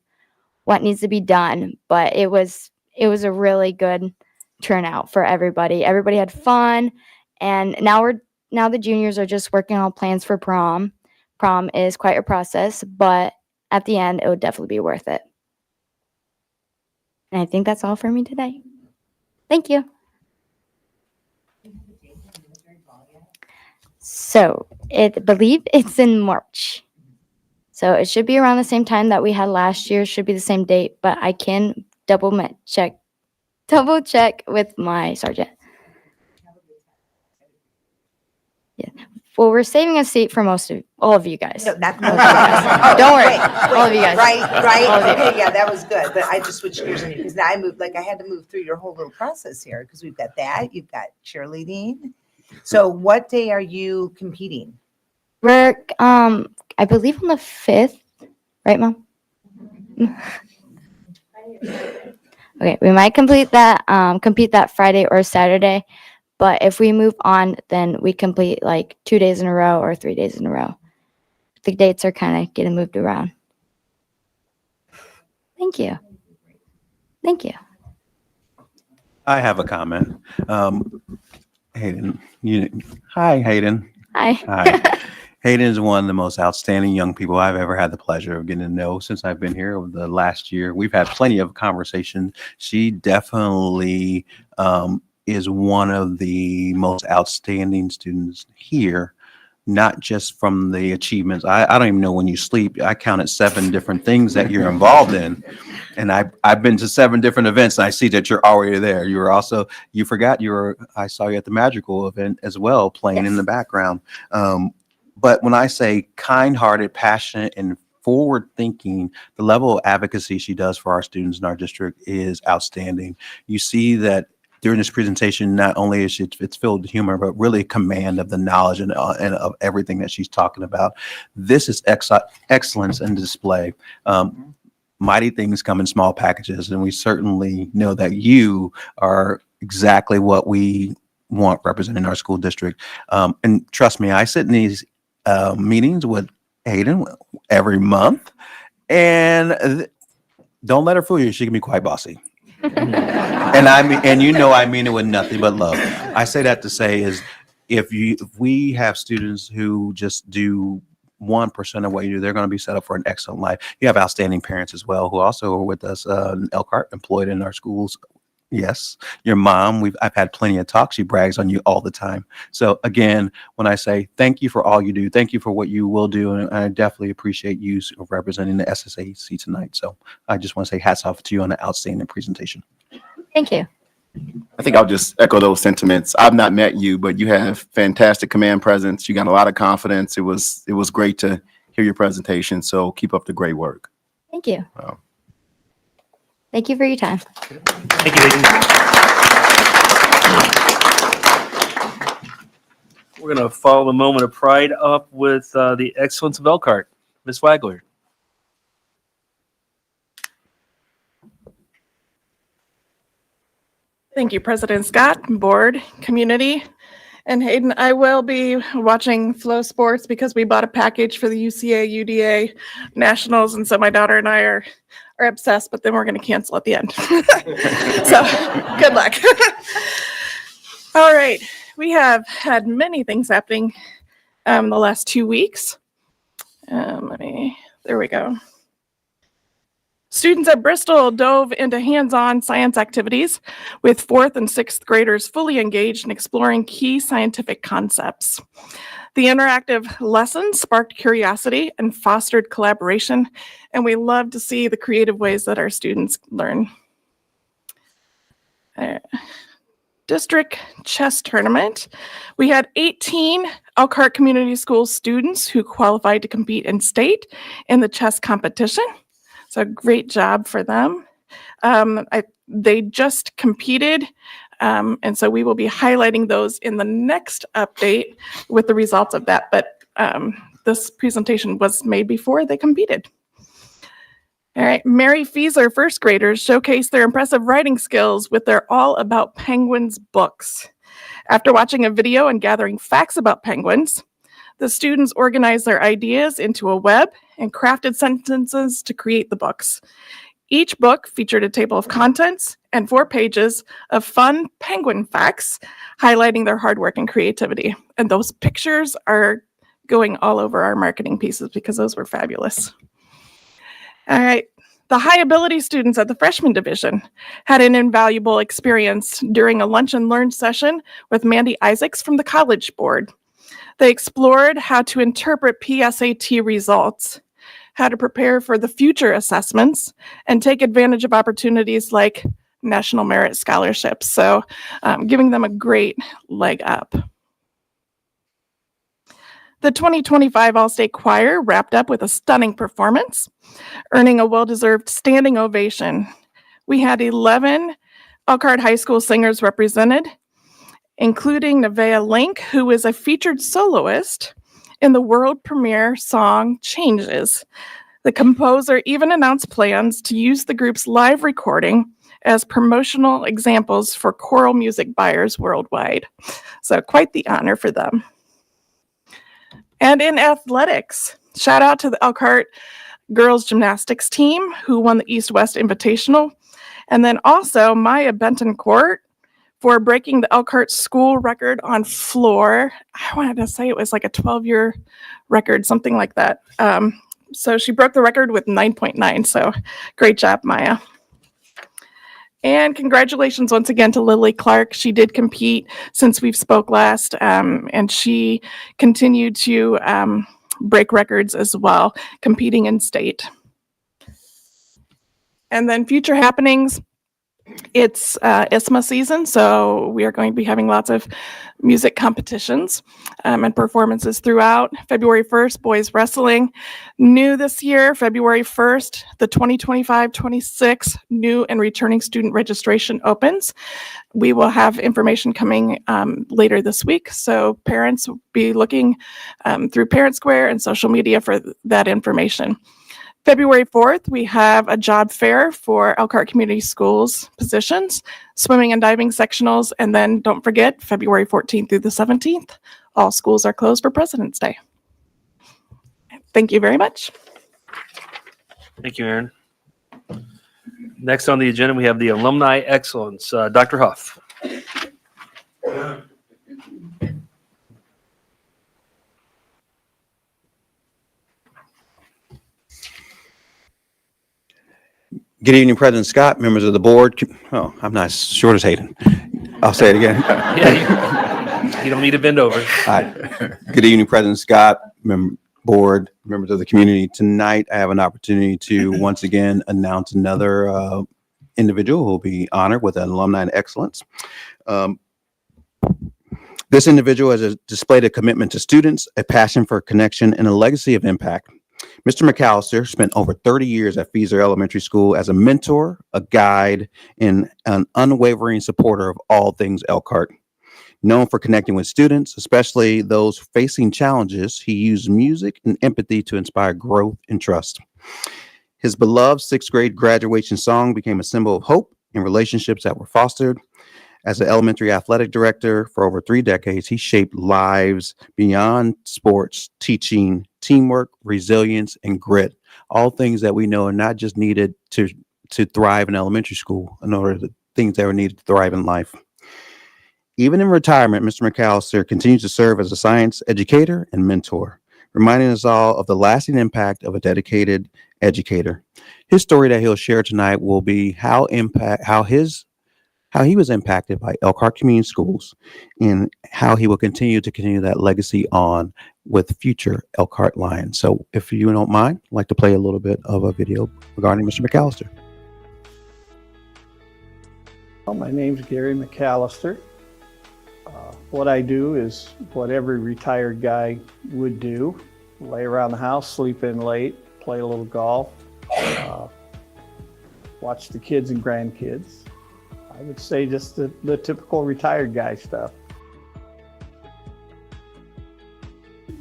what needs to be done, but it was a really good turnout for everybody. Everybody had fun, and now the juniors are just working on plans for prom. Prom is quite a process, but at the end, it would definitely be worth it. And I think that's all for me today. Thank you. So I believe it's in March. So it should be around the same time that we had last year. Should be the same date, but I can double check with my sergeant. Yeah. Well, we're saving a seat for all of you guys. No, not Most of most you of guys. us. Don't worry, Wait, all of you guys. Right, All of you. okay, yeah, that was good, but I just switched gears on you, because now I moved, I had to move through your whole little process here, because we've got that, you've got cheerleading. So what day are you competing? We're I believe on the 5th, right, Mom? Okay, we might compete that Friday or Saturday, but if we move on, then we complete like 2 days in a row or 3 days in a row. The dates are kind of getting moved around. Thank you. Thank you. I have a comment. Hayden, hi, Hayden. Hi. Hi. Hayden is one of the most outstanding young people I've ever had the pleasure of getting to know since I've been here over the last year. We've had plenty of conversations. She definitely is one of the most outstanding students here not just from the achievements. I don't even know when you sleep. I counted 7 different things that you're involved in. And I've been to 7 different events, and I see that you're already there. You were also, I saw you at the Magical event as well, playing in the background. But when I say kind-hearted, passionate, and forward-thinking, the level of advocacy she does for our students in our district is outstanding. You see that during this presentation, not only is it's filled with humor, but really command of the knowledge and of everything that she's talking about. This is excellence in display. Mighty things come in small packages, and we certainly know that you are exactly what we want representing our school district. And trust me, I sit in these meetings with Hayden every month, and don't let her fool you. She can be quite bossy. And I mean it with nothing but love. I say that to say is if we have students who just do 1% of what you do, they're going to be set up for an excellent life. You have outstanding parents as well who also are with us in Elkhart, employed in our schools. Yes, your mom, I've had plenty of talks. She brags on you all the time. So again, when I say thank you for all you do, thank you for what you will do, and I definitely appreciate you representing the SSAC tonight. So I just want to say hats off to you on an outstanding presentation. Thank you. I think I'll just echo those sentiments. I've not met you, but you have fantastic command presence. You got a lot of confidence. It was great to hear your presentation. So keep up the great work. Thank you. Wow. Thank you for your time. Thank you, Hayden. We're going to follow the moment of pride up with the excellence of Elkhart. Ms. Wagler. Thank you, President Scott, board, community, and Hayden. I will be watching Flow Sports because we bought a package for the UCA UDA Nationals, and so my daughter and I are obsessed, but then we're going to cancel at the end. So good luck. All right. We have had many things happening the last 2 weeks. There we go. Students at Bristol dove into hands-on science activities with 4th and 6th graders fully engaged in exploring key scientific concepts. The interactive lessons sparked curiosity and fostered collaboration, and we love to see the creative ways that our students learn. District chess tournament. We had 18 Elkhart Community School students who qualified to compete in state in the chess competition. So great job for them. They just competed, and so we will be highlighting those in the next update with the results of that. But this presentation was made before they competed. All right, Mary Fieser first graders showcased their impressive writing skills with their All About Penguins books. After watching a video and gathering facts about penguins, the students organized their ideas into a web and crafted sentences to create the books. Each book featured a table of contents and 4 pages of fun penguin facts, highlighting their hard work and creativity. And those pictures are going all over our marketing pieces because those were fabulous. All right. The high ability students at the freshman division had an invaluable experience during a lunch and learn session with Mandy Isaacs from the College Board. They explored how to interpret PSAT results, how to prepare for the future assessments, and take advantage of opportunities like National Merit Scholarships. So giving them a great leg up. The 2025 All-State Choir wrapped up with a stunning performance, earning a well-deserved standing ovation. We had 11 Elkhart High School singers represented, including Nevaeh Link, who is a featured soloist in the world premiere song Changes. The composer even announced plans to use the group's live recording as promotional examples for choral music buyers worldwide. So quite the honor for them. And in athletics, shout out to the Elkhart girls gymnastics team who won the East-West Invitational. And then also Maya Bentoncourt for breaking the Elkhart school record on floor. I wanted to say it was like a 12-year record, something like that. So she broke the record with 9.9. So great job, Maya. And congratulations once again to Lily Clark. She did compete since we've spoke last, and she continued to break records as well, competing in state. And then future happenings, it's ISMA season, so we are going to be having lots of music competitions and performances throughout. February 1st, boys wrestling. New this year, February 1st, the 2025-26 new and returning student registration opens. We will have information coming later this week, so parents will be looking through Parent Square and social media for that information. February 4th, we have a job fair for Elkhart Community Schools positions, swimming and diving sectionals, and then don't forget, February 14th through the 17th, all schools are closed for President's Day. Thank you very much. Thank you, Aaron. Next on the agenda, we have the Alumni Excellence. Dr. Huff. Good evening, President Scott, members of the board. Oh, I'm not as short as Hayden. I'll say it again. Yeah, you don't need to bend over. All right. Good evening, President Scott, board, members of the community. Tonight, I have an opportunity to once again announce another individual who will be honored with an Alumni Excellence. This individual has displayed a commitment to students, a passion for connection, and a legacy of impact. Mr. McAllister spent over 30 years at Feezer Elementary School as a mentor, a guide, and an unwavering supporter of all things Elkhart. Known for connecting with students, especially those facing challenges, he used music and empathy to inspire growth and trust. His beloved sixth grade graduation song became a symbol of hope and relationships that were fostered. As an elementary athletic director for over 3 decades, he shaped lives beyond sports, teaching, teamwork, resilience, and grit. All things that we know are not just needed to thrive in elementary school, in order to things that are needed to thrive in life. Even in retirement, Mr. McAllister continues to serve as a science educator and mentor, reminding us all of the lasting impact of a dedicated educator. His story that he'll share tonight will be how he was impacted by Elkhart Community Schools and how he will continue that legacy on with future Elkhart Lions. So if you don't mind, I'd like to play a little bit of a video regarding Mr. McAllister. Well, my name's Gary McAllister. What I do is what every retired guy would do: lay around the house, sleep in late, play a little golf, watch the kids and grandkids. I would say just the typical retired guy stuff.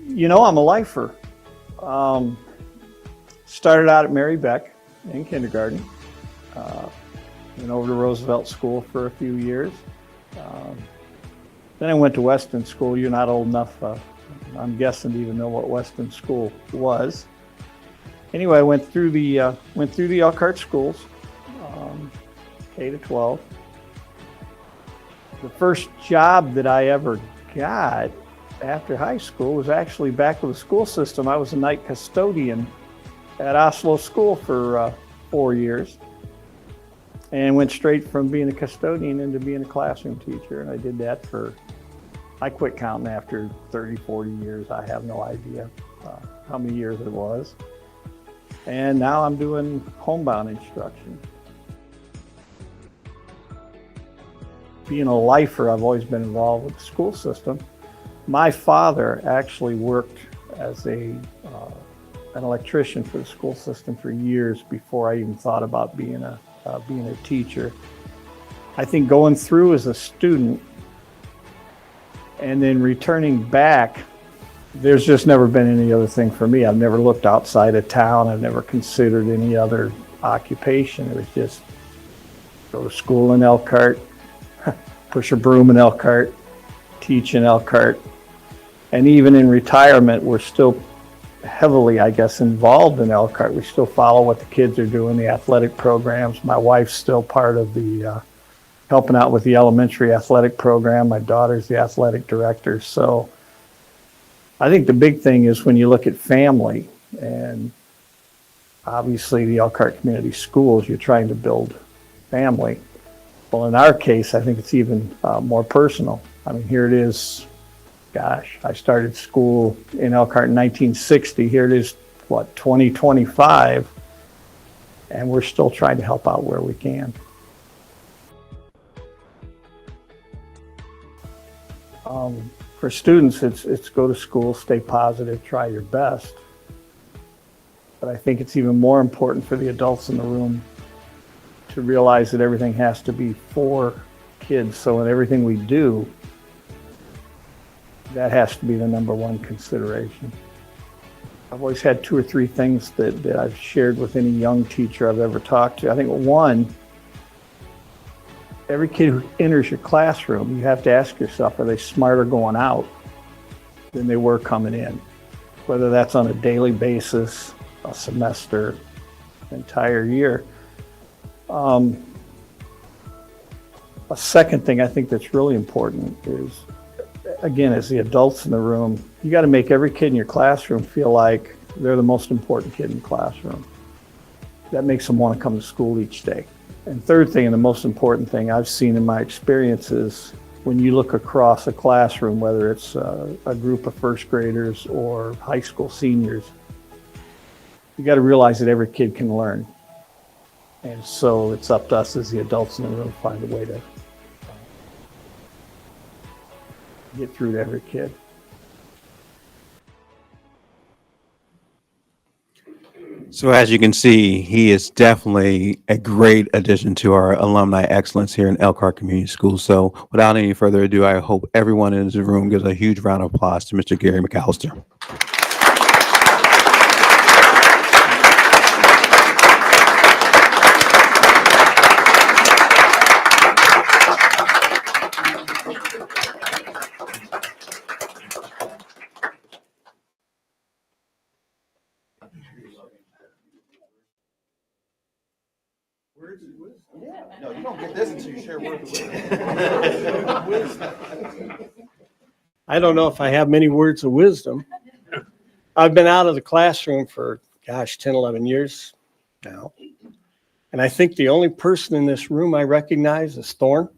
You know, I'm a lifer. Started out at Mary Beck in kindergarten. Went over to Roosevelt School for a few years. Then I went to Weston School. You're not old enough, I'm guessing, to even know what Weston School was. Anyway, I went through the Elkhart schools, K to 12. The first job that I ever got after high school was actually back with the school system. I was a night custodian at Oslo School for 4 years, and went straight from being a custodian into being a classroom teacher. And I did that I quit counting after 30, 40 years. I have no idea how many years it was. And now I'm doing homebound instruction. Being a lifer, I've always been involved with the school system. My father actually worked as an electrician for the school system for years before I even thought about being a teacher. I think going through as a student and then returning back, there's just never been any other thing for me. I've never looked outside of town. I've never considered any other occupation. It was just go to school in Elkhart, push a broom in Elkhart, teach in Elkhart. And even in retirement, we're still heavily, I guess, involved in Elkhart. We still follow what the kids are doing, the athletic programs. My wife's still part of the helping out with the elementary athletic program. My daughter's the athletic director. So I think the big thing is when you look at family, and obviously the Elkhart Community Schools, you're trying to build family. Well, in our case, I think it's even more personal. I mean, here it is. Gosh, I started school in Elkhart in 1960. Here it is, what, 2025, and we're still trying to help out where we can. For students, it's go to school, stay positive, try your best. But I think it's even more important for the adults in the room to realize that everything has to be for kids. So in everything we do, that has to be the number one consideration. I've always had 2 or 3 things that I've shared with any young teacher I've ever talked to. I think one, every kid who enters your classroom, you have to ask yourself, are they smarter going out than they were coming in? Whether that's on a daily basis, a semester, entire year. A second thing I think that's really important is, again, as the adults in the room, you got to make every kid in your classroom feel like they're the most important kid in the classroom. That makes them want to come to school each day. And third thing, and the most important thing I've seen in my experience, is when you look across a classroom, whether it's a group of first graders or high school seniors, you got to realize that every kid can learn. And so it's up to us as the adults in the room to find a way to get through to every kid. So as you can see, he is definitely a great addition to our alumni excellence here in Elkhart Community Schools. So without any further ado, I hope everyone in this room gives a huge round of applause to Mr. Gary McAllister. No, you don't get this until you share words with I don't know if I have many words of wisdom. I've been out of the classroom for, 10, 11 years now. And I think the only person in this room I recognize is Thorne.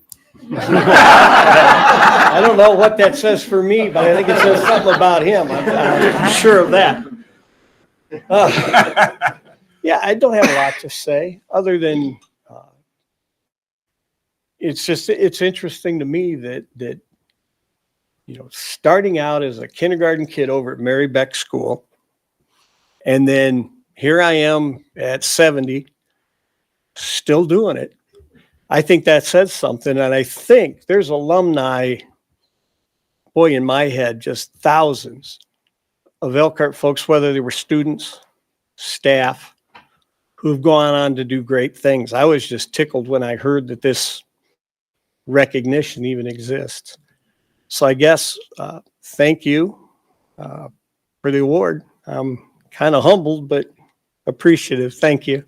I don't know what that says for me, but I think it says something about him. I'm sure of that. Yeah, I don't have a lot to say other than it's interesting to me that starting out as a kindergarten kid over at Mary Beck School, and then here I am at 70, still doing it. I think that says something, and I think there's alumni, boy, in my head, just thousands of Elkhart folks, whether they were students, staff, who've gone on to do great things. I was just tickled when I heard that this recognition even exists. So I guess thank you for the award. I'm kind of humbled, but appreciative. Thank you.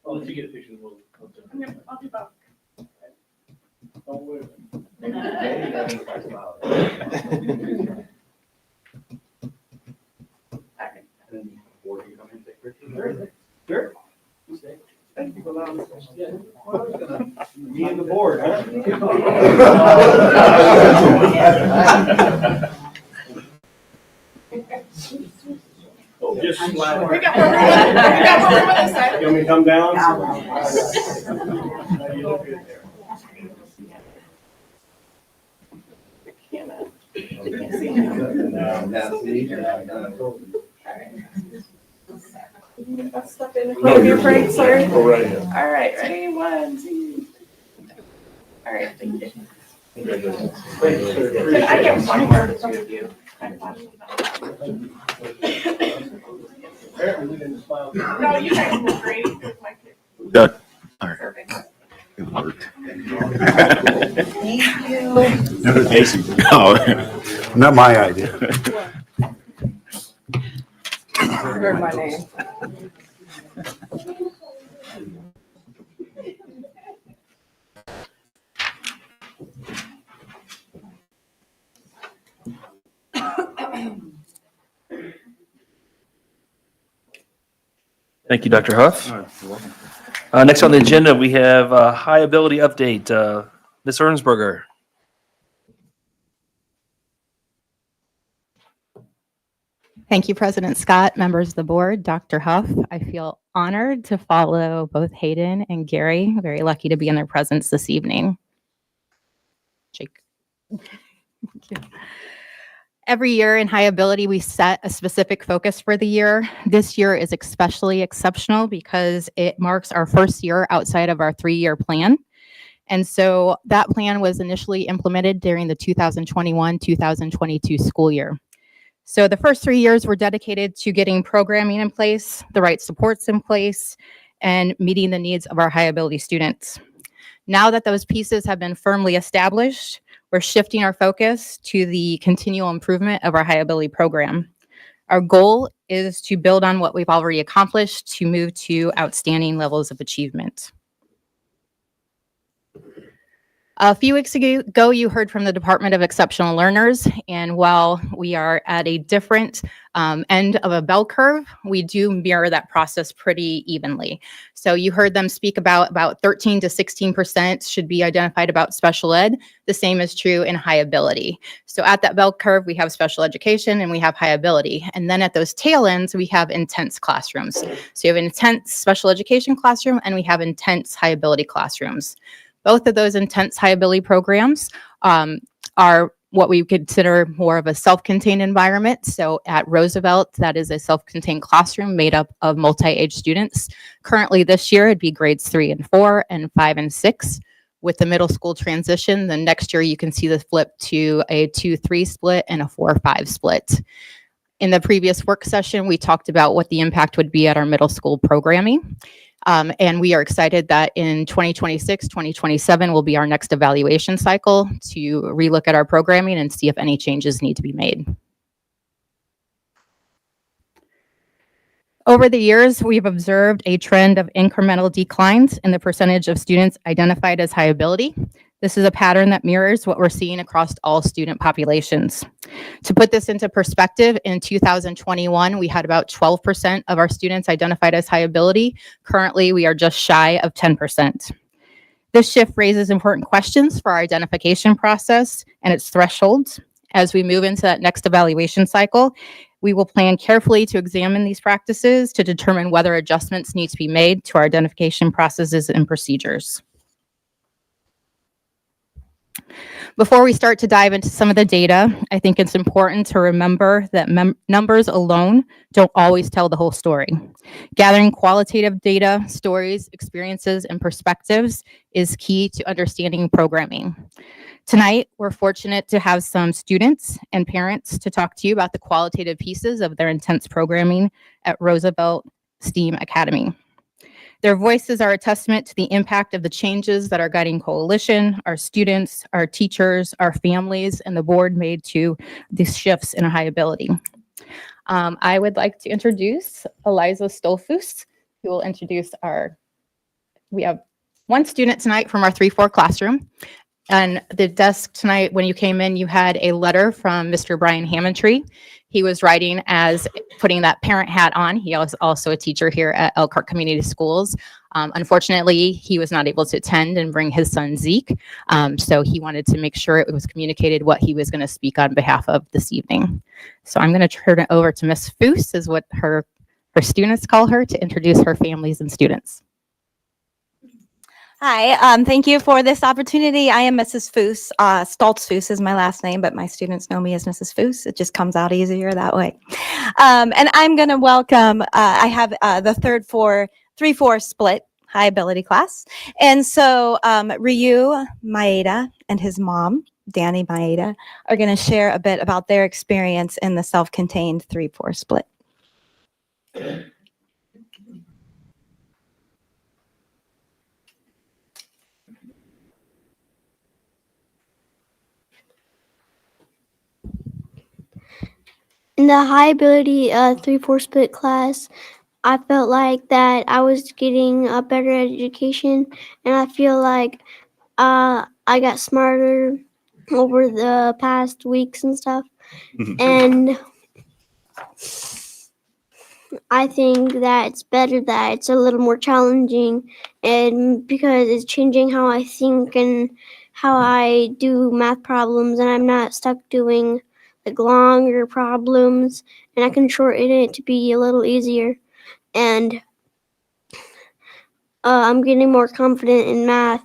I'll let you get a picture. I'll do both. Sure. Thank you for allowing us. Me and the board, huh? Just slide. We got more room on this side. You want me to come down? You look good there. Step in front of your break, sorry. All right, ready? 1, 2. All right, thank you. Can I get one more from you? No, you guys were great. Good. All right. Perfect. It worked. Thank you. Oh, not my idea. Heard my name. Thank you, Dr. Huff. Next on the agenda, we have a high ability update. Ms. Ernsberger. Thank you, President Scott, members of the board, Dr. Huff. I feel honored to follow both Hayden and Gary. Very lucky to be in their presence this evening. Jake. Thank you. Every year in high ability, we set a specific focus for the year. This year is especially exceptional because it marks our first year outside of our 3-year plan. And so that plan was initially implemented during the 2021-2022 school year. So the first 3 years were dedicated to getting programming in place, the right supports in place, and meeting the needs of our high ability students. Now that those pieces have been firmly established, we're shifting our focus to the continual improvement of our high ability program. Our goal is to build on what we've already accomplished to move to outstanding levels of achievement. A few weeks ago, you heard from the Department of Exceptional Learners, and while we are at a different end of a bell curve, we do mirror that process pretty evenly. So you heard them speak about 13 to 16% should be identified about special ed. The same is true in high ability. So at that bell curve, we have special education and we have high ability. And then at those tail ends, we have intense classrooms. So you have an intense special education classroom and we have intense high ability classrooms. Both of those intense high ability programs are what we consider more of a self-contained environment. So at Roosevelt, that is a self-contained classroom made up of multi-age students. Currently this year, it'd be grades 3 and 4 and 5 and 6. With the middle school transition, the next year you can see the flip to a 2-3 split and a 4-5 split. In the previous work session, we talked about what the impact would be at our middle school programming. And we are excited that in 2026, 2027 will be our next evaluation cycle to relook at our programming and see if any changes need to be made. Over the years, we've observed a trend of incremental declines in the percentage of students identified as high ability. This is a pattern that mirrors what we're seeing across all student populations. To put this into perspective, in 2021, we had about 12% of our students identified as high ability. Currently, we are just shy of 10%. This shift raises important questions for our identification process and its thresholds. As we move into that next evaluation cycle, we will plan carefully to examine these practices to determine whether adjustments need to be made to our identification processes and procedures. Before we start to dive into some of the data, I think it's important to remember that numbers alone don't always tell the whole story. Gathering qualitative data, stories, experiences, and perspectives is key to understanding programming. Tonight, we're fortunate to have some students and parents to talk to you about the qualitative pieces of their intense programming at Roosevelt STEAM Academy. Their voices are a testament to the impact of the changes that our guiding coalition, our students, our teachers, our families, and the board made to these shifts in high ability. I would like to introduce Eliza Stolfus, who will introduce we have one student tonight from our 3-4 classroom. And the desk tonight, when you came in, you had a letter from Mr. Brian Hammondtree. He was writing as putting that parent hat on. He was also a teacher here at Elkhart Community Schools. Unfortunately, he was not able to attend and bring his son Zeke. So he wanted to make sure it was communicated what he was going to speak on behalf of this evening. So I'm going to turn it over to Miss Foose, is what her students call her, to introduce her families and students. Hi, thank you for this opportunity. I am Mrs. Foose. Stoltz Foose is my last name, but my students know me as Mrs. Foose. It just comes out easier that way. And I'm going to welcome, I have the 3-4 split high ability class. And so Ryu Maeda and his mom, Danny Maeda, are going to share a bit about their experience in the self-contained 3-4 split. In the high ability 3-4 split class, I felt like that I was getting a better education, and I feel like I got smarter over the past weeks and stuff. And I think that it's better that it's a little more challenging, and because it's changing how I think and how I do math problems, and I'm not stuck doing like longer problems, and I can shorten it to be a little easier. And I'm getting more confident in math,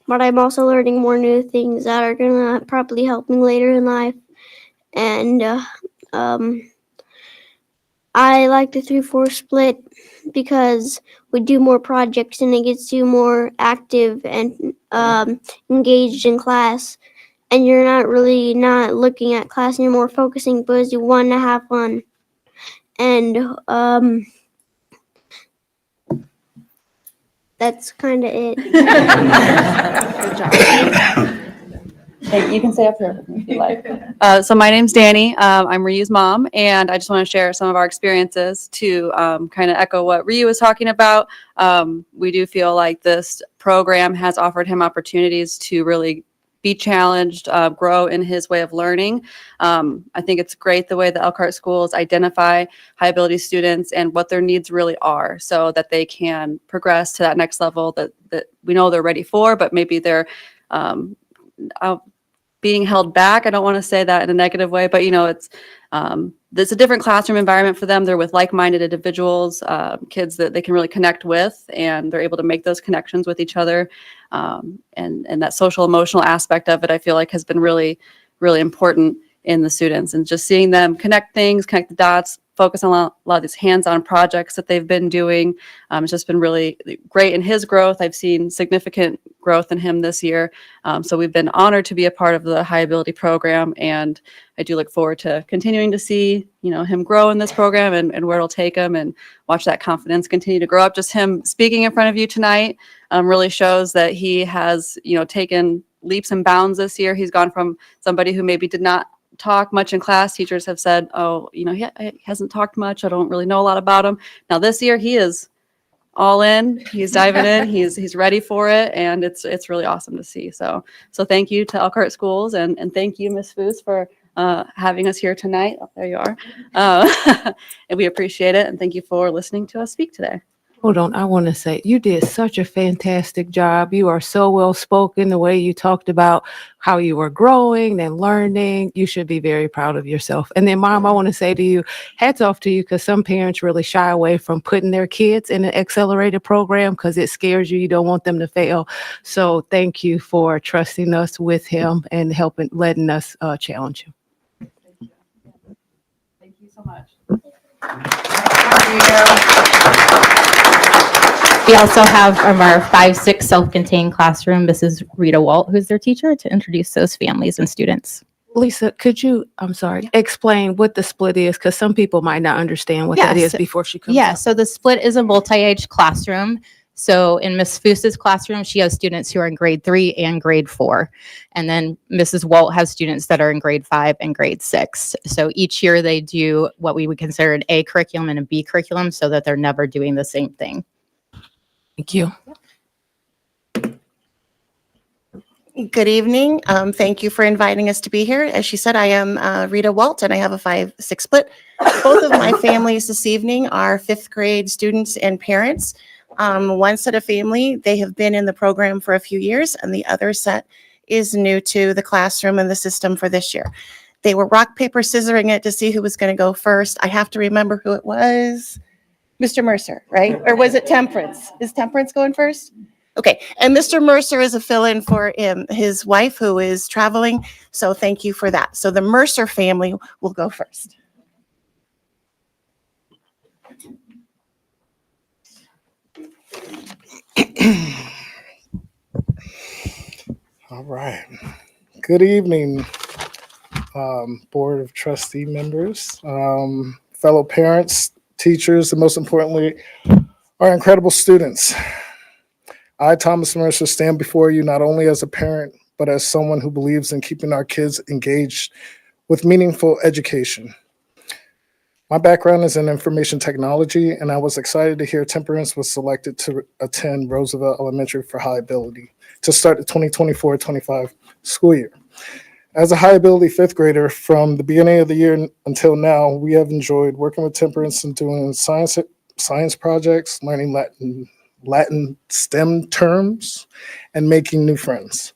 but I'm also learning more new things that are gonna probably help me later in life. And I like the 3-4 split because we do more projects and it gets you more active and engaged in class. And you're not really not looking at class and you're more focusing because you want to have fun. And that's kind of it. Good job. You can stay up here if you like. So my name's Danny. I'm Ryu's mom, and I just want to share some of our experiences to kind of echo what Ryu was talking about. We do feel like this program has offered him opportunities to really be challenged, grow in his way of learning. I think it's great the way the Elkhart schools identify high ability students and what their needs really are so that they can progress to that next level that we know they're ready for, but maybe they're being held back. I don't want to say that in a negative way, but it's a different classroom environment for them. They're with like-minded individuals, kids that they can really connect with, and they're able to make those connections with each other. And that social emotional aspect of it, I feel like has been really, really important in the students, and just seeing them connect things, connect the dots, focus on a lot of these hands-on projects that they've been doing. It's just been really great in his growth. I've seen significant growth in him this year. So we've been honored to be a part of the high ability program, and I do look forward to continuing to see, him grow in this program and where it'll take him, and watch that confidence continue to grow up. Just him speaking in front of you tonight really shows that he has, taken leaps and bounds this year. He's gone from somebody who maybe did not talk much in class. Teachers have said, oh, he hasn't talked much. I don't really know a lot about him. Now this year he is all in. He's diving in. He's ready for it, and it's really awesome to see. So thank you to Elkhart Schools, and thank you, Ms. Foos, for having us here tonight. Oh, there you are. And we appreciate it, and thank you for listening to us speak today. Hold on, I want to say you did such a fantastic job. You are so well spoken. The way you talked about how you were growing and learning, you should be very proud of yourself. And then, Mom, I want to say to you, hats off to you, because some parents really shy away from putting their kids in an accelerated program because it scares you. You don't want them to fail. So thank you for trusting us with him and letting us challenge him. Thank you so much. We also have from our 5-6 self-contained classroom, Mrs. Rita Walt, who's their teacher, to introduce those families and students. Lisa, could you, explain what the split is? Because some people might not understand what that is before she comes up. So the split is a multi-age classroom. So in Ms. Foos's classroom, she has students who are in grade 3 and grade 4. And then Mrs. Walt has students that are in grade 5 and grade 6. So each year they do what we would consider an A curriculum and a B curriculum so that they're never doing the same thing. Thank you. Good evening. Thank you for inviting us to be here. As she said, I am Rita Walt, and I have a 5-6 split. Both of my families this evening are 5th grade students and parents. One set of family, they have been in the program for a few years, and the other set is new to the classroom and the system for this year. They were rock, paper, scissoring it to see who was going to go first. I have to remember who it was. Mr. Mercer, right? Or was it Temperance? Is Temperance going first? Okay, and Mr. Mercer is a fill-in for his wife who is traveling, so thank you for that. So the Mercer family will go first. All right. Good evening, Board of Trustee members, fellow parents, teachers, and most importantly, our incredible students. I, Thomas Mercer, stand before you not only as a parent, but as someone who believes in keeping our kids engaged with meaningful education. My background is in information technology, and I was excited to hear Temperance was selected to attend Roosevelt Elementary for high ability to start the 2024-25 school year. As a high ability fifth grader, from the beginning of the year until now, we have enjoyed working with Temperance and doing science projects, learning Latin STEM terms, and making new friends.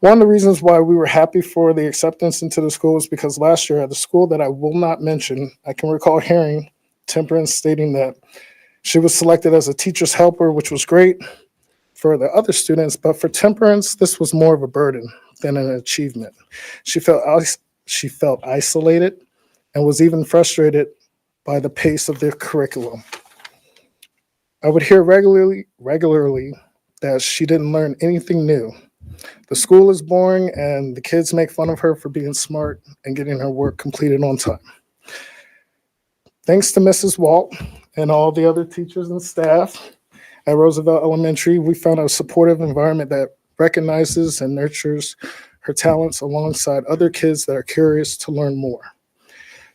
One of the reasons why we were happy for the acceptance into the school is because last year at the school that I will not mention, I can recall hearing Temperance stating that she was selected as a teacher's helper, which was great for the other students, but for Temperance, this was more of a burden than an achievement. She felt isolated and was even frustrated by the pace of their curriculum. I would hear regularly that she didn't learn anything new. The school is boring and the kids make fun of her for being smart and getting her work completed on time. Thanks to Mrs. Walt and all the other teachers and staff at Roosevelt Elementary, we found a supportive environment that recognizes and nurtures her talents alongside other kids that are curious to learn more.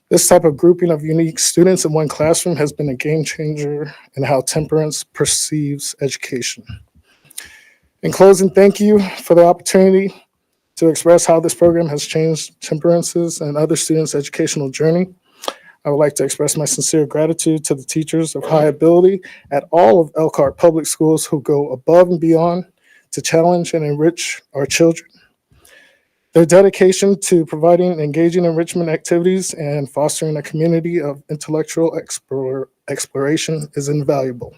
This type of grouping of unique students in one classroom has been a game changer in how Temperance perceives education. In closing, thank you for the opportunity to express how this program has changed Temperance's and other students' educational journey. I would like to express my sincere gratitude to the teachers of high ability at all of Elkhart Public Schools who go above and beyond to challenge and enrich our children. Their dedication to providing engaging enrichment activities and fostering a community of intellectual exploration is invaluable.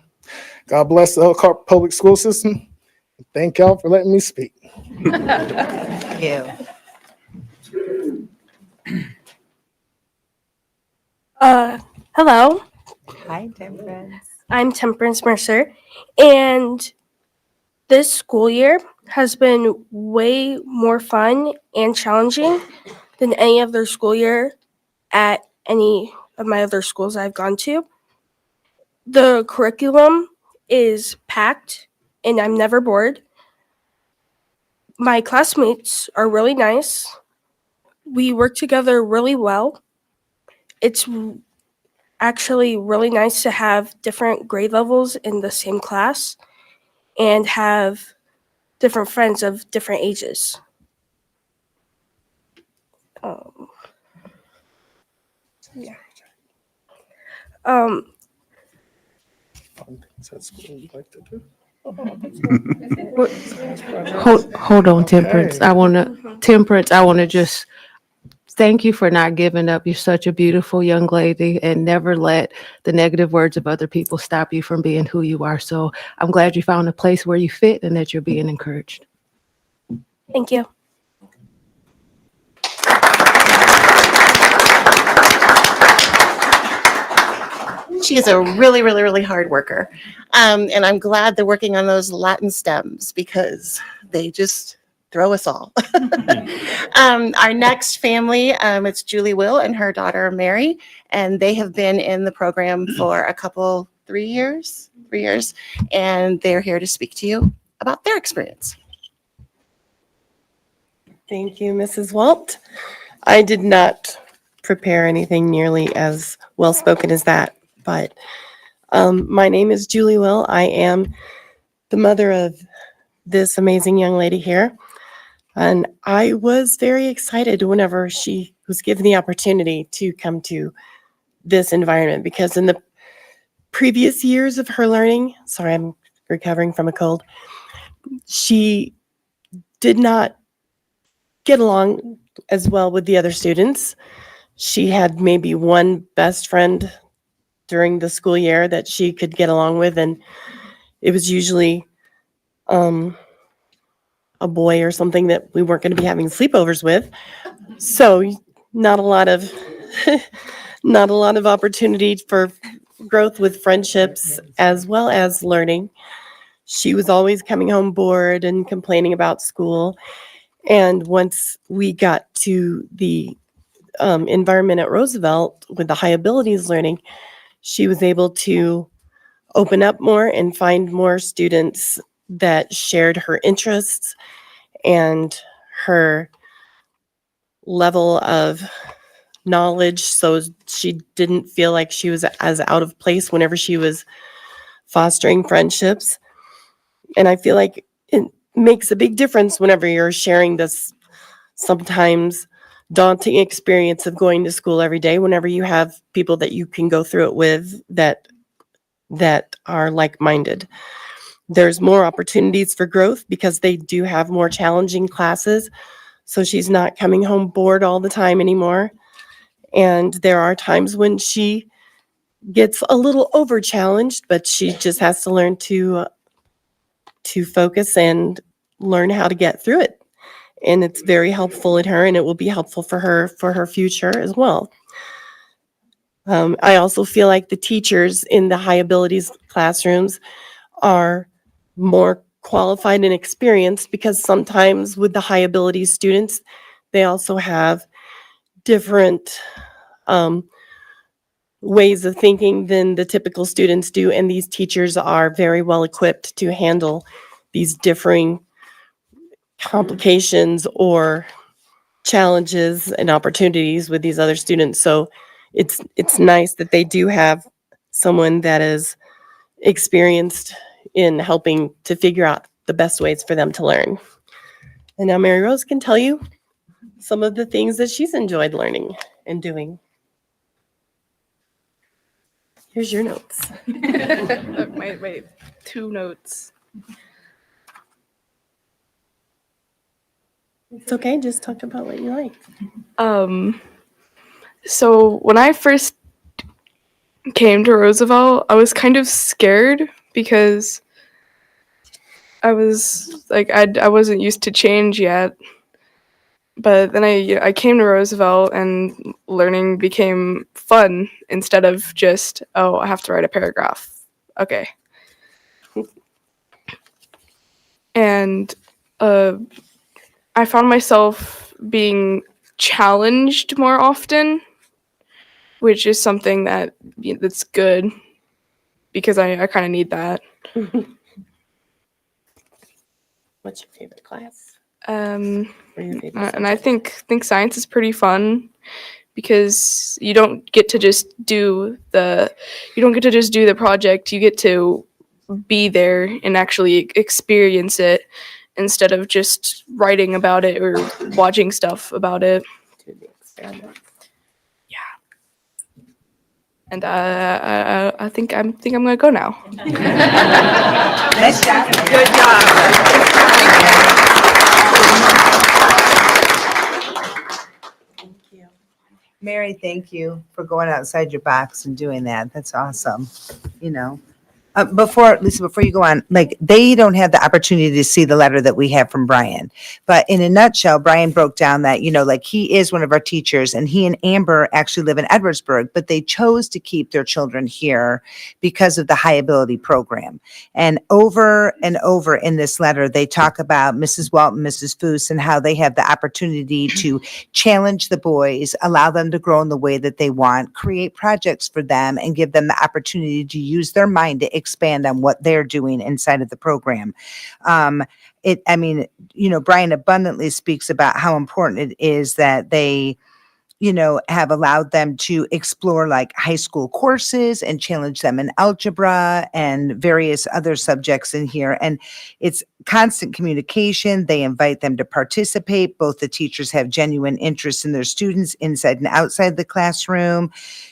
God bless the Elkhart Public School System. Thank y'all for letting me speak. Thank you. Hello, Hi, Temperance. I'm Temperance Mercer, and this school year has been way more fun and challenging than any other school year at any of my other schools I've gone to. The curriculum is packed, and I'm never bored. My classmates are really nice. We work together really well. It's actually really nice to have different grade levels in the same class and have different friends of different ages. Yeah. Hold on, Temperance. I want to just thank you for not giving up. You're such a beautiful young lady and never let the negative words of other people stop you from being who you are. So I'm glad you found a place where you fit and that you're being encouraged. Thank you. She is a really hard worker. And I'm glad they're working on those Latin stems because they just throw us all. Our next family, it's Julie Will and her daughter Mary, and they have been in the program for a 3 years, and they're here to speak to you about their experience. Thank you, Mrs. Walt. I did not prepare anything nearly as well-spoken as that, but my name is Julie Will. I am the mother of this amazing young lady here, and I was very excited whenever she was given the opportunity to come to this environment because in the previous years of her learning, sorry, I'm recovering from a cold, she did not get along as well with the other students. She had maybe one best friend during the school year that she could get along with, and it was usually a boy or something that we weren't going to be having sleepovers with. So not a lot of opportunity for growth with friendships as well as learning. She was always coming home bored and complaining about school. And once we got to the environment at Roosevelt with the high abilities learning, she was able to open up more and find more students that shared her interests and her level of knowledge, so she didn't feel like she was as out of place whenever she was fostering friendships. And I feel like it makes a big difference whenever you're sharing this sometimes daunting experience of going to school every day whenever you have people that you can go through it with that are like-minded. There's more opportunities for growth because they do have more challenging classes. So she's not coming home bored all the time anymore. And there are times when she gets a little over challenged, but she just has to learn to focus and learn how to get through it. And it's very helpful in her, and it will be helpful for her future as well. I also feel like the teachers in the high abilities classrooms are more qualified and experienced because sometimes with the high ability students, they also have different ways of thinking than the typical students do. And these teachers are very well equipped to handle these differing complications or challenges and opportunities with these other students. So it's nice that they do have someone that is experienced in helping to figure out the best ways for them to learn. And now Mary Rose can tell you some of the things that she's enjoyed learning and doing. Here's your notes. my 2 notes. It's okay, just talk about what you like. So when I first came to Roosevelt, I was kind of scared because I was like, I wasn't used to change yet. But then I came to Roosevelt and learning became fun instead of just, oh, I have to write a paragraph. Okay. And I found myself being challenged more often, which is something that's good because I kind of need that. What's your favorite class? And I think science is pretty fun because you don't get to just do the project. You get to be there and actually experience it instead of just writing about it or watching stuff about it. Yeah. And I think I'm gonna go now. Nice job. Good job. Mary, thank you for going outside your box and doing that. That's awesome. You know, Lisa, before you go on, like they don't have the opportunity to see the letter that we have from Brian, but in a nutshell, Brian broke down that, like he is one of our teachers and he and Amber actually live in Edwardsburg, but they chose to keep their children here because of the high ability program. And over in this letter, they talk about Mrs. Walton, Mrs. Foose, and how they have the opportunity to challenge the boys, allow them to grow in the way that they want, create projects for them, and give them the opportunity to use their mind to expand on what they're doing inside of the program. Brian abundantly speaks about how important it is that they have allowed them to explore like high school courses and challenge them in algebra and various other subjects in here. And it's constant communication. They invite them to participate. Both the teachers have genuine interest in their students inside and outside the classroom.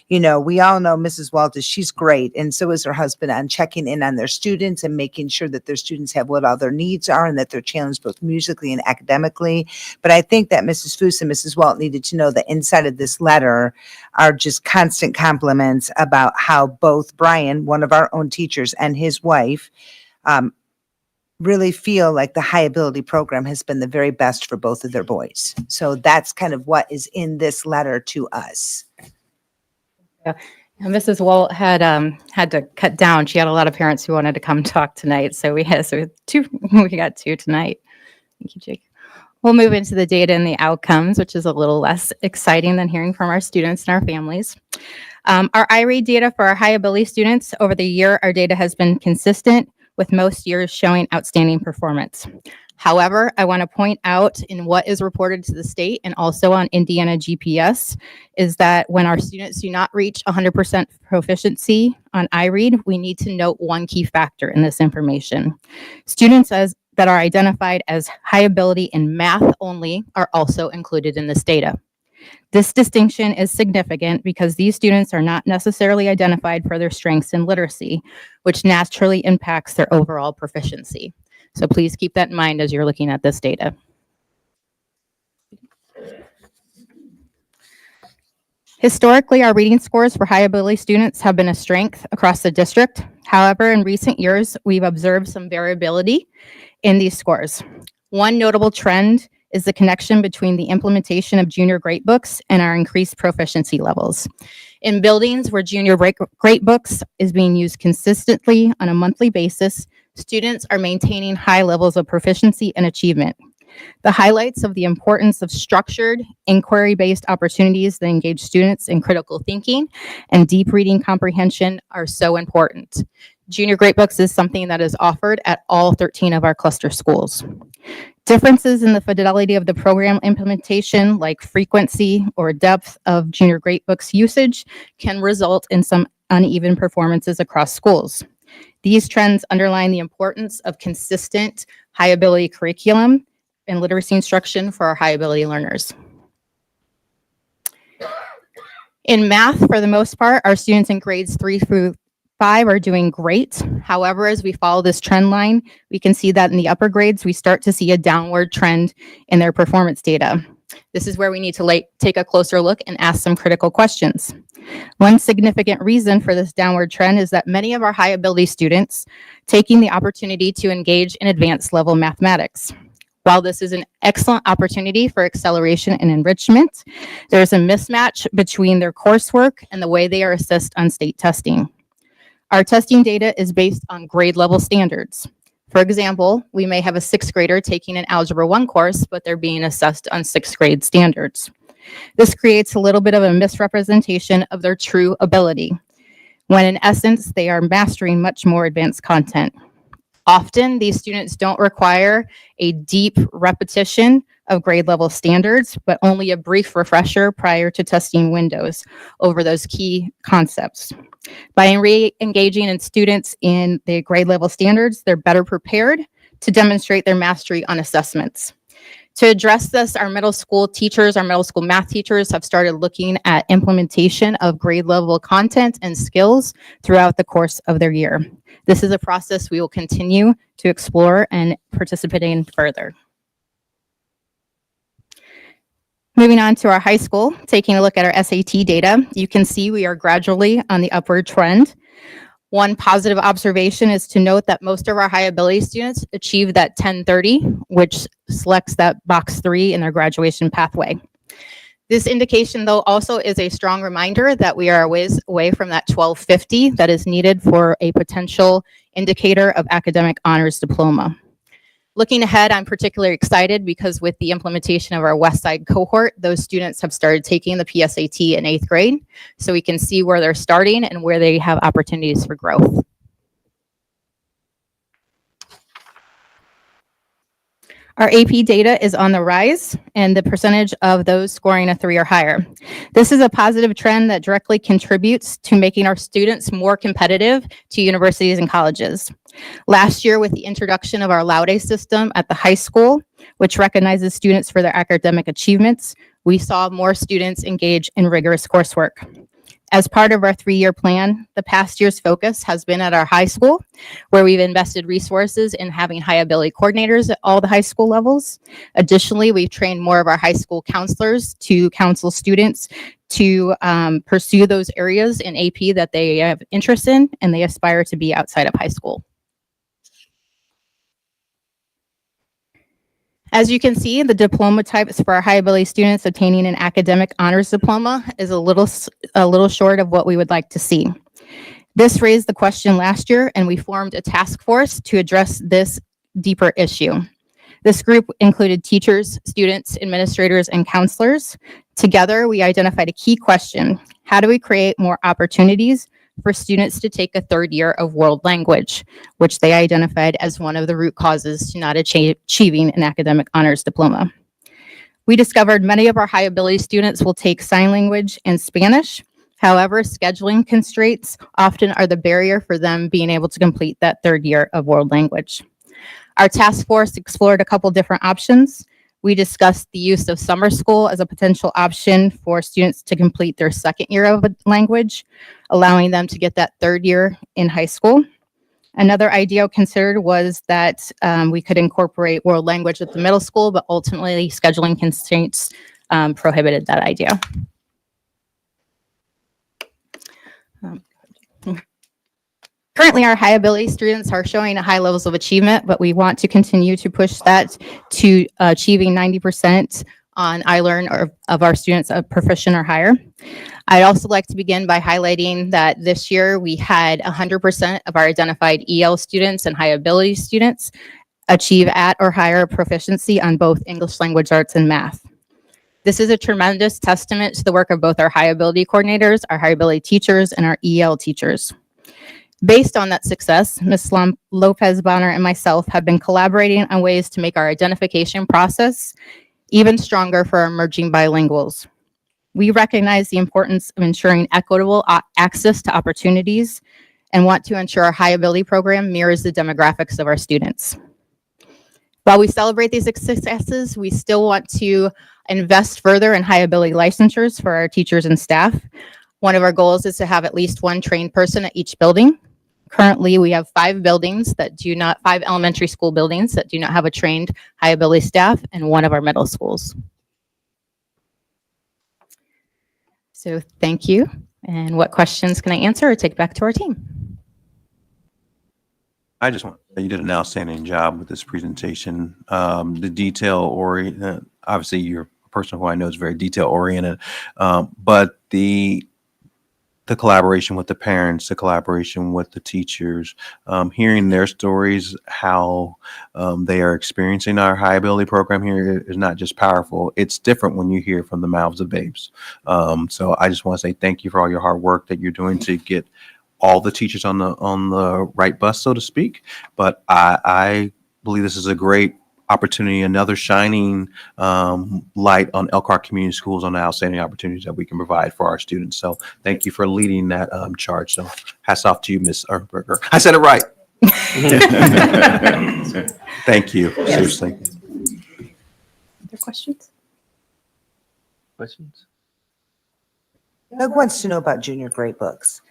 We all know Mrs. Walters, she's great. And so is her husband on checking in on their students and making sure that their students have what all their needs are and that they're challenged both musically and academically. But I think that Mrs. Foose and Mrs. Walt needed to know that inside of this letter are just constant compliments about how both Brian, one of our own teachers, and his wife really feel like the high ability program has been the very best for both of their boys. So that's kind of what is in this letter to us. Yeah. And Mrs. Walt had to cut down. She had a lot of parents who wanted to come talk tonight. So we got 2 tonight. Thank you, Jake. We'll move into the data and the outcomes, which is a little less exciting than hearing from our students and our families. Our iRead data for our high ability students over the year, our data has been consistent with most years showing outstanding performance. However, I want to point out in what is reported to the state and also on Indiana GPS is that when our students do not reach 100% proficiency on iRead, we need to note one key factor in this information. Students that that are identified as high ability in math only are also included in this data. This distinction is significant because these students are not necessarily identified for their strengths in literacy, which naturally impacts their overall proficiency. So please keep that in mind as you're looking at this data. Historically, our reading scores for high ability students have been a strength across the district. However, in recent years, we've observed some variability in these scores. One notable trend is the connection between the implementation of junior grade books and our increased proficiency levels. In buildings where junior grade books is being used consistently on a monthly basis, students are maintaining high levels of proficiency and achievement. The highlights of the importance of structured, inquiry-based opportunities that engage students in critical thinking and deep reading comprehension are so important. Junior Great Books is something that is offered at all 13 of our cluster schools. Differences in the fidelity of the program implementation, like frequency or depth of Junior Great Books usage, can result in some uneven performances across schools. These trends underline the importance of consistent high-ability curriculum and literacy instruction for our high-ability learners. In math, for the most part, our students in grades 3 through 5 are doing great. However, as we follow this trend line, we can see that in the upper grades, we start to see a downward trend in their performance data. This is where we need to take a closer look and ask some critical questions. One significant reason for this downward trend is that many of our high ability students taking the opportunity to engage in advanced level mathematics. While this is an excellent opportunity for acceleration and enrichment, there's a mismatch between their coursework and the way they are assessed on state testing. Our testing data is based on grade level standards. For example, we may have a 6th grader taking an Algebra 1 course, but they're being assessed on 6th grade standards. This creates a little bit of a misrepresentation of their true ability, when in essence, they are mastering much more advanced content. Often, these students don't require a deep repetition of grade level standards, but only a brief refresher prior to testing windows over those key concepts. By re-engaging in students in the grade level standards, they're better prepared to demonstrate their mastery on assessments. To address this, our middle school teachers, our middle school math teachers have started looking at implementation of grade level content and skills throughout the course of their year. This is a process we will continue to explore and participate in further. Moving on to our high school, taking a look at our SAT data, you can see we are gradually on the upward trend. One positive observation is to note that most of our high ability students achieve that 1030, which selects that box 3 in their graduation pathway. This indication, though, also is a strong reminder that we are a ways away from that 1250 that is needed for a potential indicator of academic honors diploma. Looking ahead, I'm particularly excited because with the implementation of our West Side cohort, those students have started taking the PSAT in 8th grade, so we can see where they're starting and where they have opportunities for growth. Our AP data is on the rise, and the percentage of those scoring a 3 or higher. This is a positive trend that directly contributes to making our students more competitive to universities and colleges. Last year, with the introduction of our Laude system at the high school, which recognizes students for their academic achievements, we saw more students engage in rigorous coursework. As part of our 3-year plan, the past year's focus has been at our high school, where we've invested resources in having high ability coordinators at all the high school levels. Additionally, we've trained more of our high school counselors to counsel students to pursue those areas in AP that they have interest in and they aspire to be outside of high school. As you can see, the diploma types for our high ability students obtaining an academic honors diploma is a little short of what we would like to see. This raised the question last year, and we formed a task force to address this deeper issue. This group included teachers, students, administrators, and counselors. Together, we identified a key question: how do we create more opportunities for students to take a 3rd year of world language, which they identified as one of the root causes to not achieving an academic honors diploma. We discovered many of our high ability students will take sign language and Spanish. However, scheduling constraints often are the barrier for them being able to complete that 3rd year of world language. Our task force explored a couple different options. We discussed the use of summer school as a potential option for students to complete their second year of a language, allowing them to get that third year in high school. Another idea considered was that we could incorporate world language at the middle school, but ultimately scheduling constraints prohibited that idea. Currently, our high ability students are showing high levels of achievement, but we want to continue to push that to achieving 90% on iLearn of our students of proficient or higher. I'd also like to begin by highlighting that this year we had 100% of our identified EL students and high ability students achieve at or higher proficiency on both English language arts and math. This is a tremendous testament to the work of both our high ability coordinators, our high ability teachers, and our EL teachers. Based on that success, Ms. Lopez Bonner and myself have been collaborating on ways to make our identification process even stronger for our emerging bilinguals. We recognize the importance of ensuring equitable access to opportunities and want to ensure our high ability program mirrors the demographics of our students. While we celebrate these successes, we still want to invest further in high ability licensures for our teachers and staff. One of our goals is to have at least one trained person at each building. Currently, we have 5 elementary school buildings that do not have a trained high ability staff, and 1 of our middle schools. So thank you. And what questions can I answer or take back to our team? I just want to say you did an outstanding job with this presentation. The detail oriented, obviously you're a person who I know is very detail oriented, but the collaboration with the parents, the collaboration with the teachers, hearing their stories, how they are experiencing our high ability program here is not just powerful. It's different when you hear from the mouths of babes. So I just want to say thank you for all your hard work that you're doing to get all the teachers on the right bus, so to speak. But I believe this is a great opportunity, another shining light on Elkhart Community Schools on the outstanding opportunities that we can provide for our students. So thank you for leading that charge. So hats off to you, Ms. Erberger. I said it right. Thank you, seriously. Other questions? Questions? Doug wants to know about junior grade books.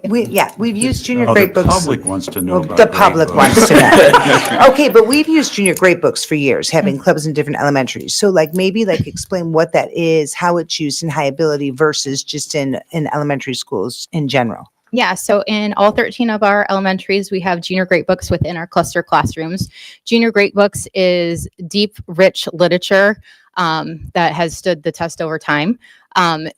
We've used junior Oh, grade the books. public wants to know about The grade public books. wants to know. Okay, but we've used junior grade books for years, having clubs in different elementaries. So maybe explain what that is, how it's used in high ability versus just in elementary schools in general. Yeah, so in all 13 of our elementaries, we have junior great books within our cluster classrooms. Junior great books is deep, rich literature that has stood the test over time. And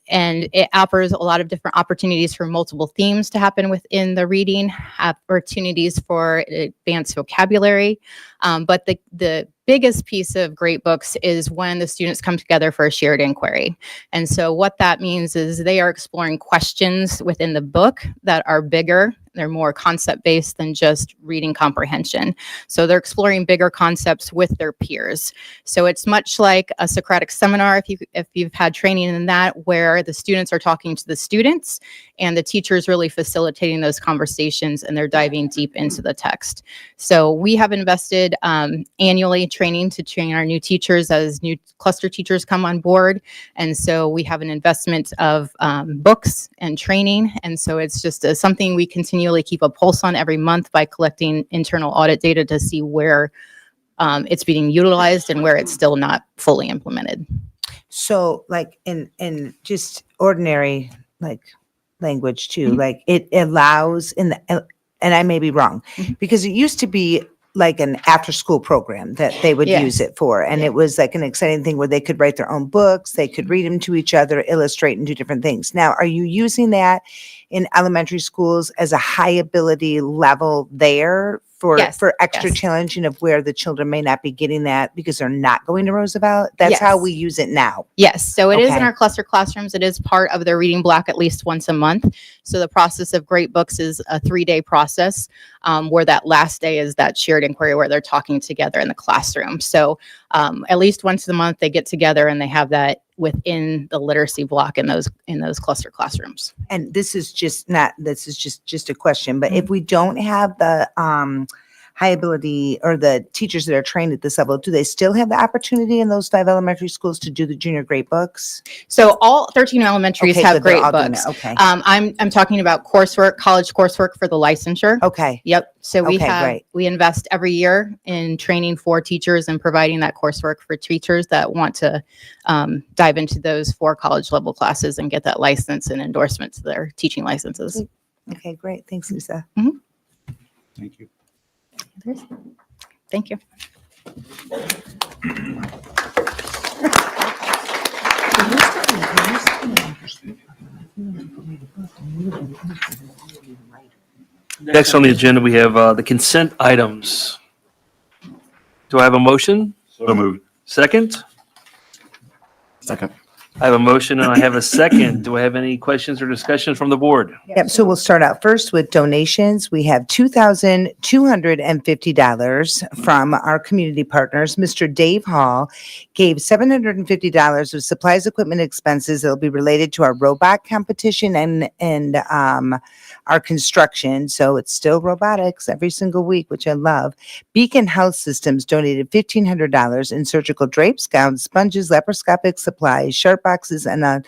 it offers a lot of different opportunities for multiple themes to happen within the reading, opportunities for advanced vocabulary. But the biggest piece of great books is when the students come together for a shared inquiry. And so what that means is they are exploring questions within the book that are bigger. They're more concept-based than just reading comprehension. So they're exploring bigger concepts with their peers. So it's much like a Socratic seminar, if you've had training in that, where the students are talking to the students and the teachers really facilitating those conversations, and they're diving deep into the text. So we have invested annually training to train our new teachers as new cluster teachers come on board. And so we have an investment of books and training. And so it's just something we continually keep a pulse on every month by collecting internal audit data to see where it's being utilized and where it's still not fully implemented. So in just ordinary language too, it allows and I may be wrong, because it used to be like an after school program that they would use it for. And it was like an exciting thing where they could write their own books, they could read them to each other, illustrate and do different things. Now, are you using that in elementary schools as a high ability level there for extra challenging of where the children may not be getting that because they're not going to Roosevelt? That's how we use it now. Yes, so it is in Okay. our cluster classrooms. It is part of their reading block at least once a month. So the process of Great Books is a 3-day process where that last day is that shared inquiry where they're talking together in the classroom. So at least once a month they get together and they have that within the literacy block in those cluster classrooms. And this is just a question, but if we don't have the high ability or the teachers that are trained at this level, do they still have the opportunity in those 5 elementary schools to do the junior grade books? So all 13 elementaries Okay, have good, they're great all doing books. it, okay. I'm talking about coursework, college coursework for the licensure. Okay. Yep. So Okay, great. we invest every year in training for teachers and providing that coursework for teachers that want to dive into those 4 college level classes and get that license and endorsement to their teaching licenses. Okay, great. Thanks, Lisa. Thank you. Thank you. Next on the agenda, we have the consent items. Do I have a motion? So moved. Second? Second. I have a motion and I have a second. Do I have any questions or discussion from the board? Yep, so we'll start out first with donations. We have $2,250 from our community partners. Mr. Dave Hall gave $750 of supplies, equipment, expenses that'll be related to our robot competition and our construction. So it's still robotics every single week, which I love. Beacon Health Systems donated $1,500 in surgical drapes, gowns, sponges, laparoscopic supplies, sharp boxes, and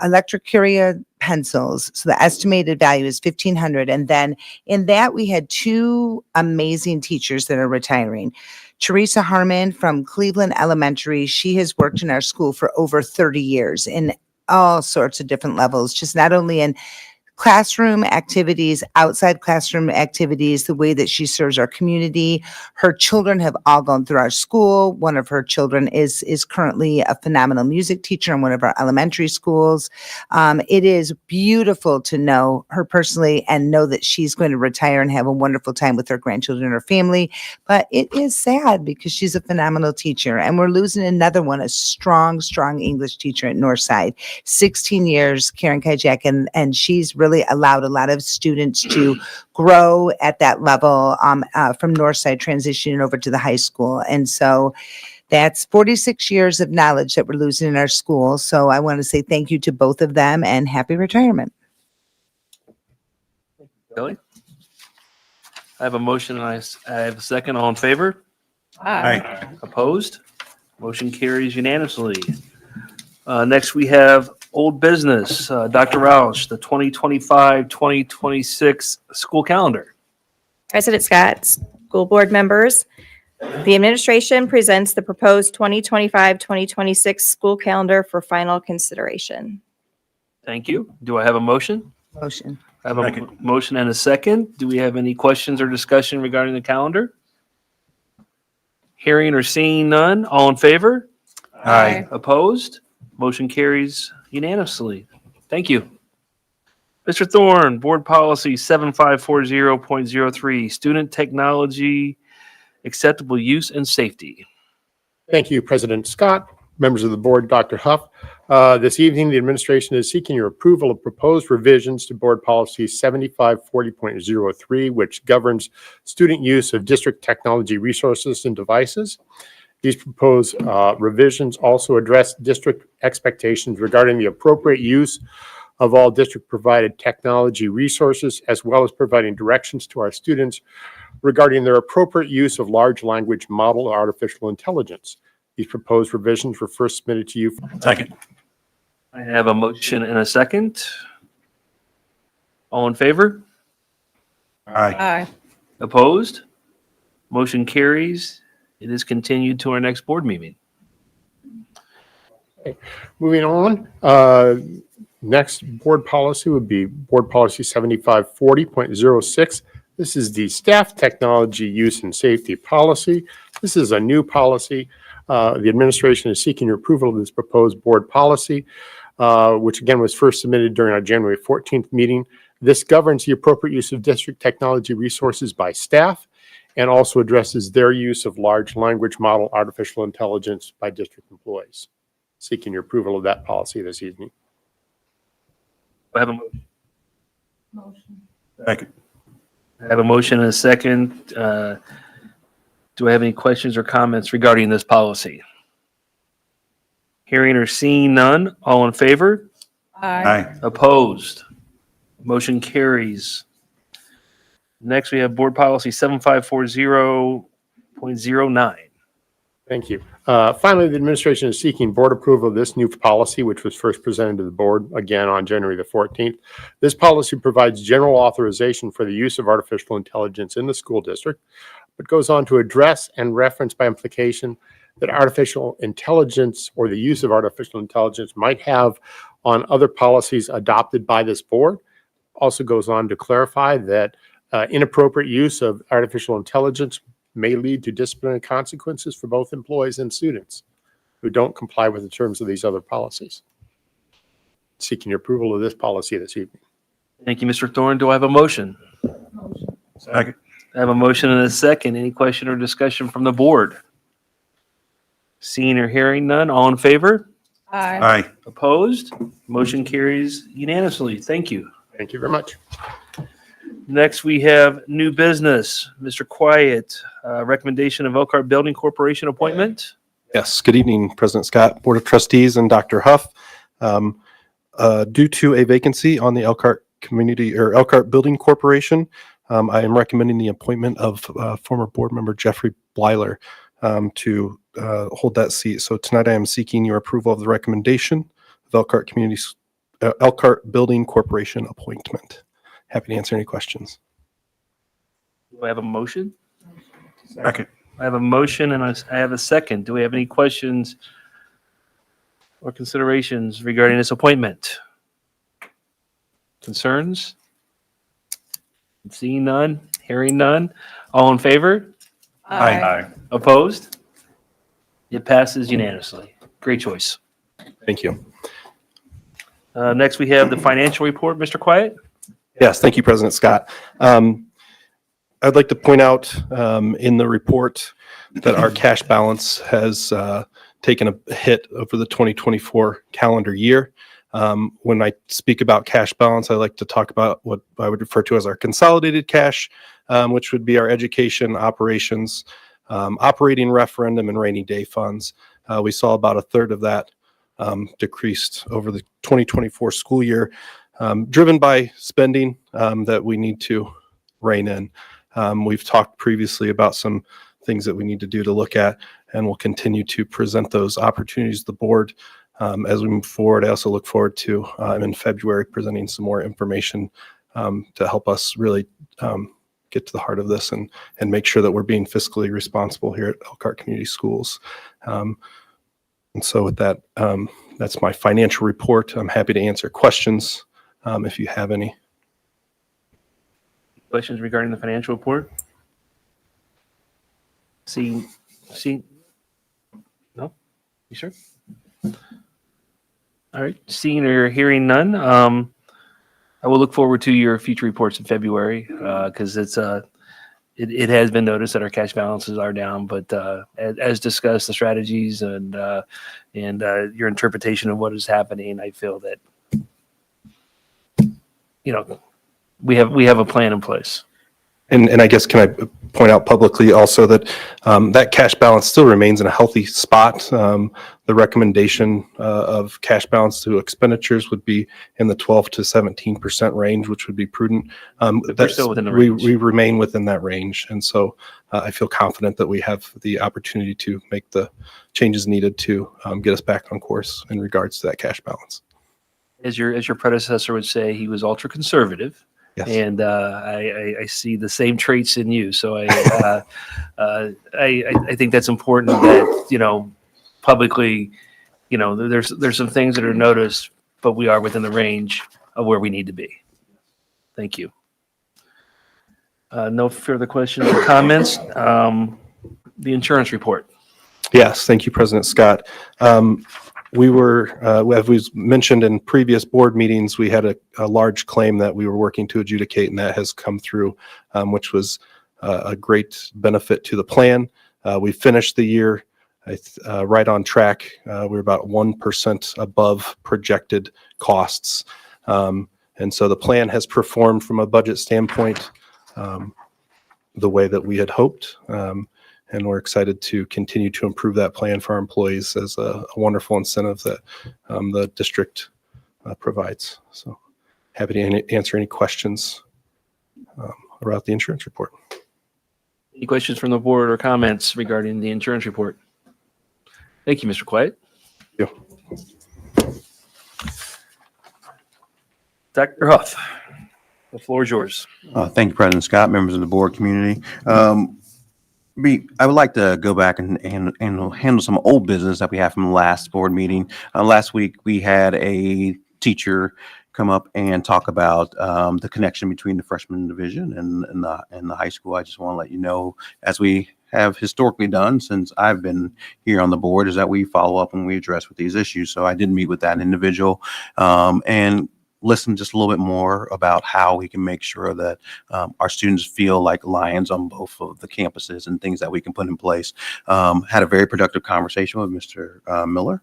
electric curia pencils. So the estimated value is $1,500. And then in that, we had 2 amazing teachers that are retiring. Teresa Harmon from Cleveland Elementary. She has worked in our school for over 30 years in all sorts of different levels, just not only in classroom activities, outside classroom activities, the way that she serves our community. Her children have all gone through our school. One of her children is currently a phenomenal music teacher in one of our elementary schools. It is beautiful to know her personally and know that she's going to retire and have a wonderful time with her grandchildren and her family. But it is sad because she's a phenomenal teacher. And we're losing another one, a strong English teacher at Northside. 16 years, Karen Kajak, and she's really allowed a lot of students to grow at that level from Northside transitioning over to the high school. And so that's 46 years of knowledge that we're losing in our school. So I want to say thank you to both of them and happy retirement. Kelly? I have a motion and I have a second. All in favor? Aye. Opposed? Motion carries unanimously. Next, we have old business. Dr. Roush, the 2025-2026 school calendar. President Scott, school board members, the administration presents the proposed 2025-2026 school calendar for final consideration. Thank you. Do I have a motion? Motion. I have a motion and a second. Do we have any questions or discussion regarding the calendar? Hearing or seeing none, all in favor? Aye. Opposed? Motion carries unanimously. Thank you. Mr. Thorne, Board Policy 7540.03, Student Technology Acceptable Use and Safety. Thank you, President Scott, members of the board, Dr. Huff. This evening, the administration is seeking your approval of proposed revisions to Board Policy 7540.03, which governs student use of district technology resources and devices. These proposed revisions also address district expectations regarding the appropriate use of all district-provided technology resources, as well as providing directions to our students regarding their appropriate use of large language model artificial intelligence. These proposed revisions were first submitted to you. Second. I have a motion and a second. All in favor? Aye. Opposed? Motion carries. It is continued to our next board meeting. Moving on, next board policy would be Board Policy 7540.06. This is the Staff Technology Use and Safety Policy. This is a new policy. The administration is seeking your approval of this proposed board policy, which again was first submitted during our January 14th meeting. This governs the appropriate use of district technology resources by staff and also addresses their use of large language model artificial intelligence by district employees. Seeking your approval of that policy this evening. I have a motion. Second. I have a motion and a second. Do I have any questions or comments regarding this policy? Hearing or seeing none, all in favor? Aye. Opposed? Motion carries. Next, we have board policy 7540.09. Thank you. Finally, the administration is seeking board approval of this new policy, which was first presented to the board again on January the 14th. This policy provides general authorization for the use of artificial intelligence in the school district, but goes on to address and reference by implication that artificial intelligence or the use of artificial intelligence might have on other policies adopted by this board. Also goes on to clarify that inappropriate use of artificial intelligence may lead to disciplinary consequences for both employees and students who don't comply with the terms of these other policies. Seeking your approval of this policy this evening. Thank you, Mr. Thorne. Do I have a motion? Second. I have a motion and a second. Any question or discussion from the board? Seeing or hearing none, all in favor? Aye. Opposed? Motion carries unanimously. Thank you. Thank you very much. Next, we have new business. Mr. Quiet, recommendation of Elkhart Building Corporation appointment. Yes, good evening, President Scott, Board of Trustees, and Dr. Huff. Due to a vacancy on the Elkhart Building Corporation, I am recommending the appointment of former board member Jeffrey Blyler to hold that seat. So tonight I am seeking your approval of the recommendation of Elkhart Building Corporation appointment. Happy to answer any questions. Do I have a motion? Second. I have a motion and I have a second. Do we have any questions or considerations regarding this appointment? Concerns? Seeing none, hearing none. All in favor? Aye. Opposed? It passes unanimously. Great choice. Thank you. Next, we have the financial report. Mr. Quiet? Yes, thank you, President Scott. I'd like to point out in the report that our cash balance has taken a hit over the 2024 calendar year. When I speak about cash balance, I like to talk about what I would refer to as our consolidated cash, which would be our education, operations, operating referendum, and rainy day funds. We saw about a third of that decreased over the 2024 school year, driven by spending that we need to rein in. We've talked previously about some things that we need to do to look at, and we'll continue to present those opportunities to the board as we move forward. I also look forward to in February presenting some more information to help us really get to the heart of this and make sure that we're being fiscally responsible here at Elkhart Community Schools. And so with that, that's my financial report. I'm happy to answer questions if you have any. Questions regarding the financial report? See, no? You sure? All right, seeing or hearing none, I will look forward to your future reports in February because it has been noticed that our cash balances are down, but as discussed, the strategies and your interpretation of what is happening, I feel that we have a plan in place. And I guess, can I point out publicly also that that cash balance still remains in a healthy spot. The recommendation of cash balance to expenditures would be in the 12 to 17% range, which would be prudent. We're still within the range. We remain within that range. And so I feel confident that we have the opportunity to make the changes needed to get us back on course in regards to that cash balance. As your predecessor would say, he was ultra conservative. Yes. And I see the same traits in you. So I think that's important that, publicly, there's some things that are noticed, but we are within the range of where we need to be. Thank you. No further questions or comments. The insurance report. Yes, thank you, President Scott. We were, as was mentioned in previous board meetings, we had a large claim that we were working to adjudicate, and that has come through, which was a great benefit to the plan. We finished the year right on track. We're about 1% above projected costs. And so the plan has performed from a budget standpoint the way that we had hoped. And we're excited to continue to improve that plan for our employees as a wonderful incentive that the district provides. So happy to answer any questions about the insurance report. Any questions from the board or comments regarding the insurance report? Thank you, Mr. Quiet. Yeah. Dr. Huff, the floor is yours. Thank you, President Scott, members of the board, community. I would like to go back and handle some old business that we have from the last board meeting. Last week, we had a teacher come up and talk about the connection between the freshman division and the high school. I just want to let you know, as we have historically done since I've been here on the board, is that we follow up and we address with these issues. So I did meet with that individual and listen just a little bit more about how we can make sure that our students feel like lions on both of the campuses and things that we can put in place. Had a very productive conversation with Mr. Miller.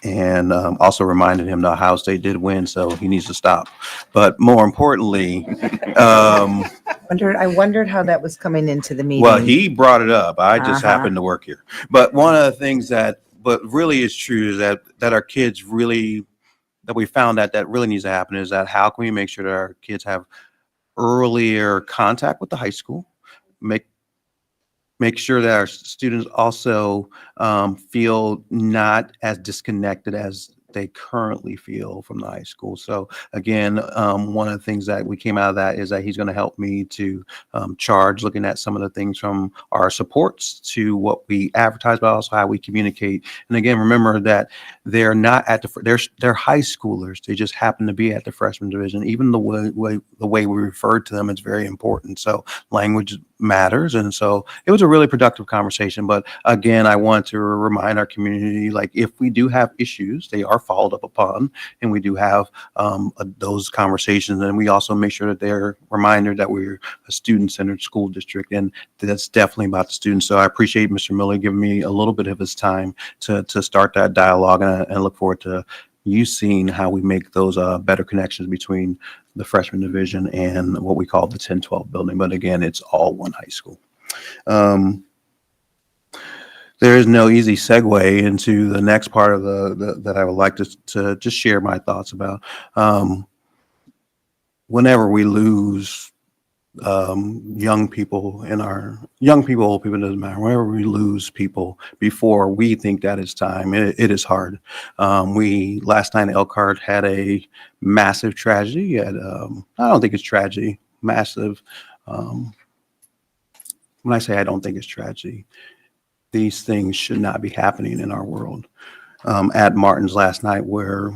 And also reminded him that Ohio State did win, so he needs to stop. But more importantly, I wondered how that was coming into the meeting. well, he brought it up. I just happened to work here. But one of the things that, but really is true is that our kids really, that we found that really needs to happen is that how can we make sure that our kids have earlier contact with the high school, make sure that our students also feel not as disconnected as they currently feel from the high school. So again, one of the things that we came out of that is that he's going to help me to charge looking at some of the things from our supports to what we advertise, but also how we communicate. And again, remember that they're not at they're high schoolers. They just happen to be at the freshman division. Even the way we refer to them is very important. So language matters. And so it was a really productive conversation. But again, I want to remind our community, like if we do have issues, they are followed up upon, and we do have those conversations. And we also make sure that they're reminded that we're a student-centered school district, and that's definitely about the students. So I appreciate Mr. Miller giving me a little bit of his time to start that dialogue, and look forward to you seeing how we make those better connections between the freshman division and what we call the 10-12 building. But again, it's all one high school. There is no easy segue into the next part of that I would like to just share my thoughts about. Whenever we lose young people, old people, doesn't matter. Whenever we lose people before we think that it's time, it is hard. We last night in Elkhart had a massive tragedy. I don't think it's tragedy, massive. When I say I don't think it's tragedy, these things should not be happening in our world. At Martin's last night, where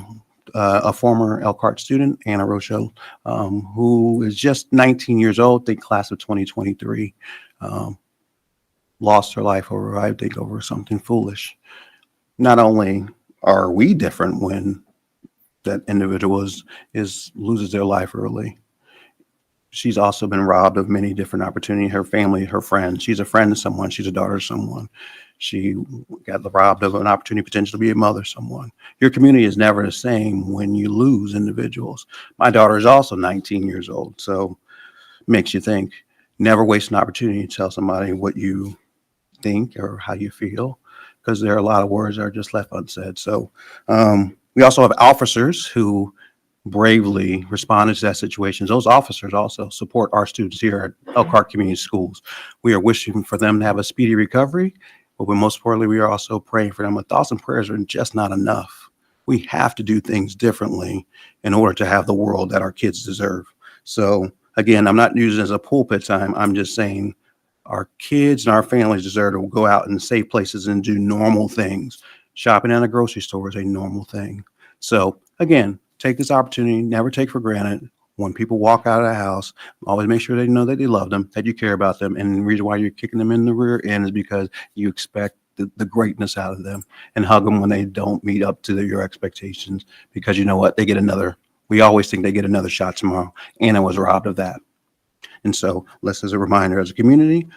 a former Elkhart student, Anna Rochelle, who is just 19 years old, the class of 2023, lost her life over something foolish. Not only are we different when that individual loses their life early, she's also been robbed of many different opportunities. Her family, her friends. She's a friend to someone. She's a daughter to someone. She got robbed of an opportunity potentially to be a mother to someone. Your community is never the same when you lose individuals. My daughter is also 19 years old, so it makes you think. Never waste an opportunity to tell somebody what you think or how you feel, because there are a lot of words that are just left unsaid. So we also have officers who bravely responded to that situation. Those officers also support our students here at Elkhart Community Schools. We are wishing for them to have a speedy recovery, but most importantly, we are also praying for them. But thoughts and prayers are just not enough. We have to do things differently in order to have the world that our kids deserve. So again, I'm not using it as a pulpit time. I'm just saying our kids and our families deserve to go out in safe places and do normal things. Shopping at a grocery store is a normal thing. So again, take this opportunity, never take for granted. When people walk out of the house, always make sure they know that they love them, that you care about them. And the reason why you're kicking them in the rear end is because you expect the greatness out of them, and hug them when they don't meet up to your expectations, because you know what? We always think they get another shot tomorrow. Anna was robbed of that. And so let's, as a reminder, as a community,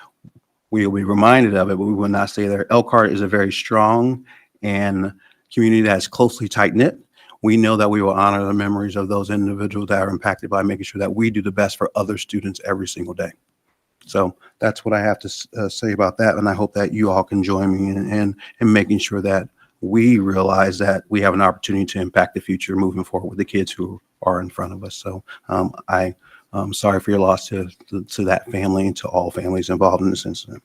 we will be reminded of it, but we will not stay there. Elkhart is a very strong and community that is closely tight-knit. We know that we will honor the memories of those individuals that are impacted by making sure that we do the best for other students every single day. So that's what I have to say about that. And I hope that you all can join me in making sure that we realize that we have an opportunity to impact the future moving forward with the kids who are in front of us. So I Sorry for your loss to that family and to all families involved in this incident.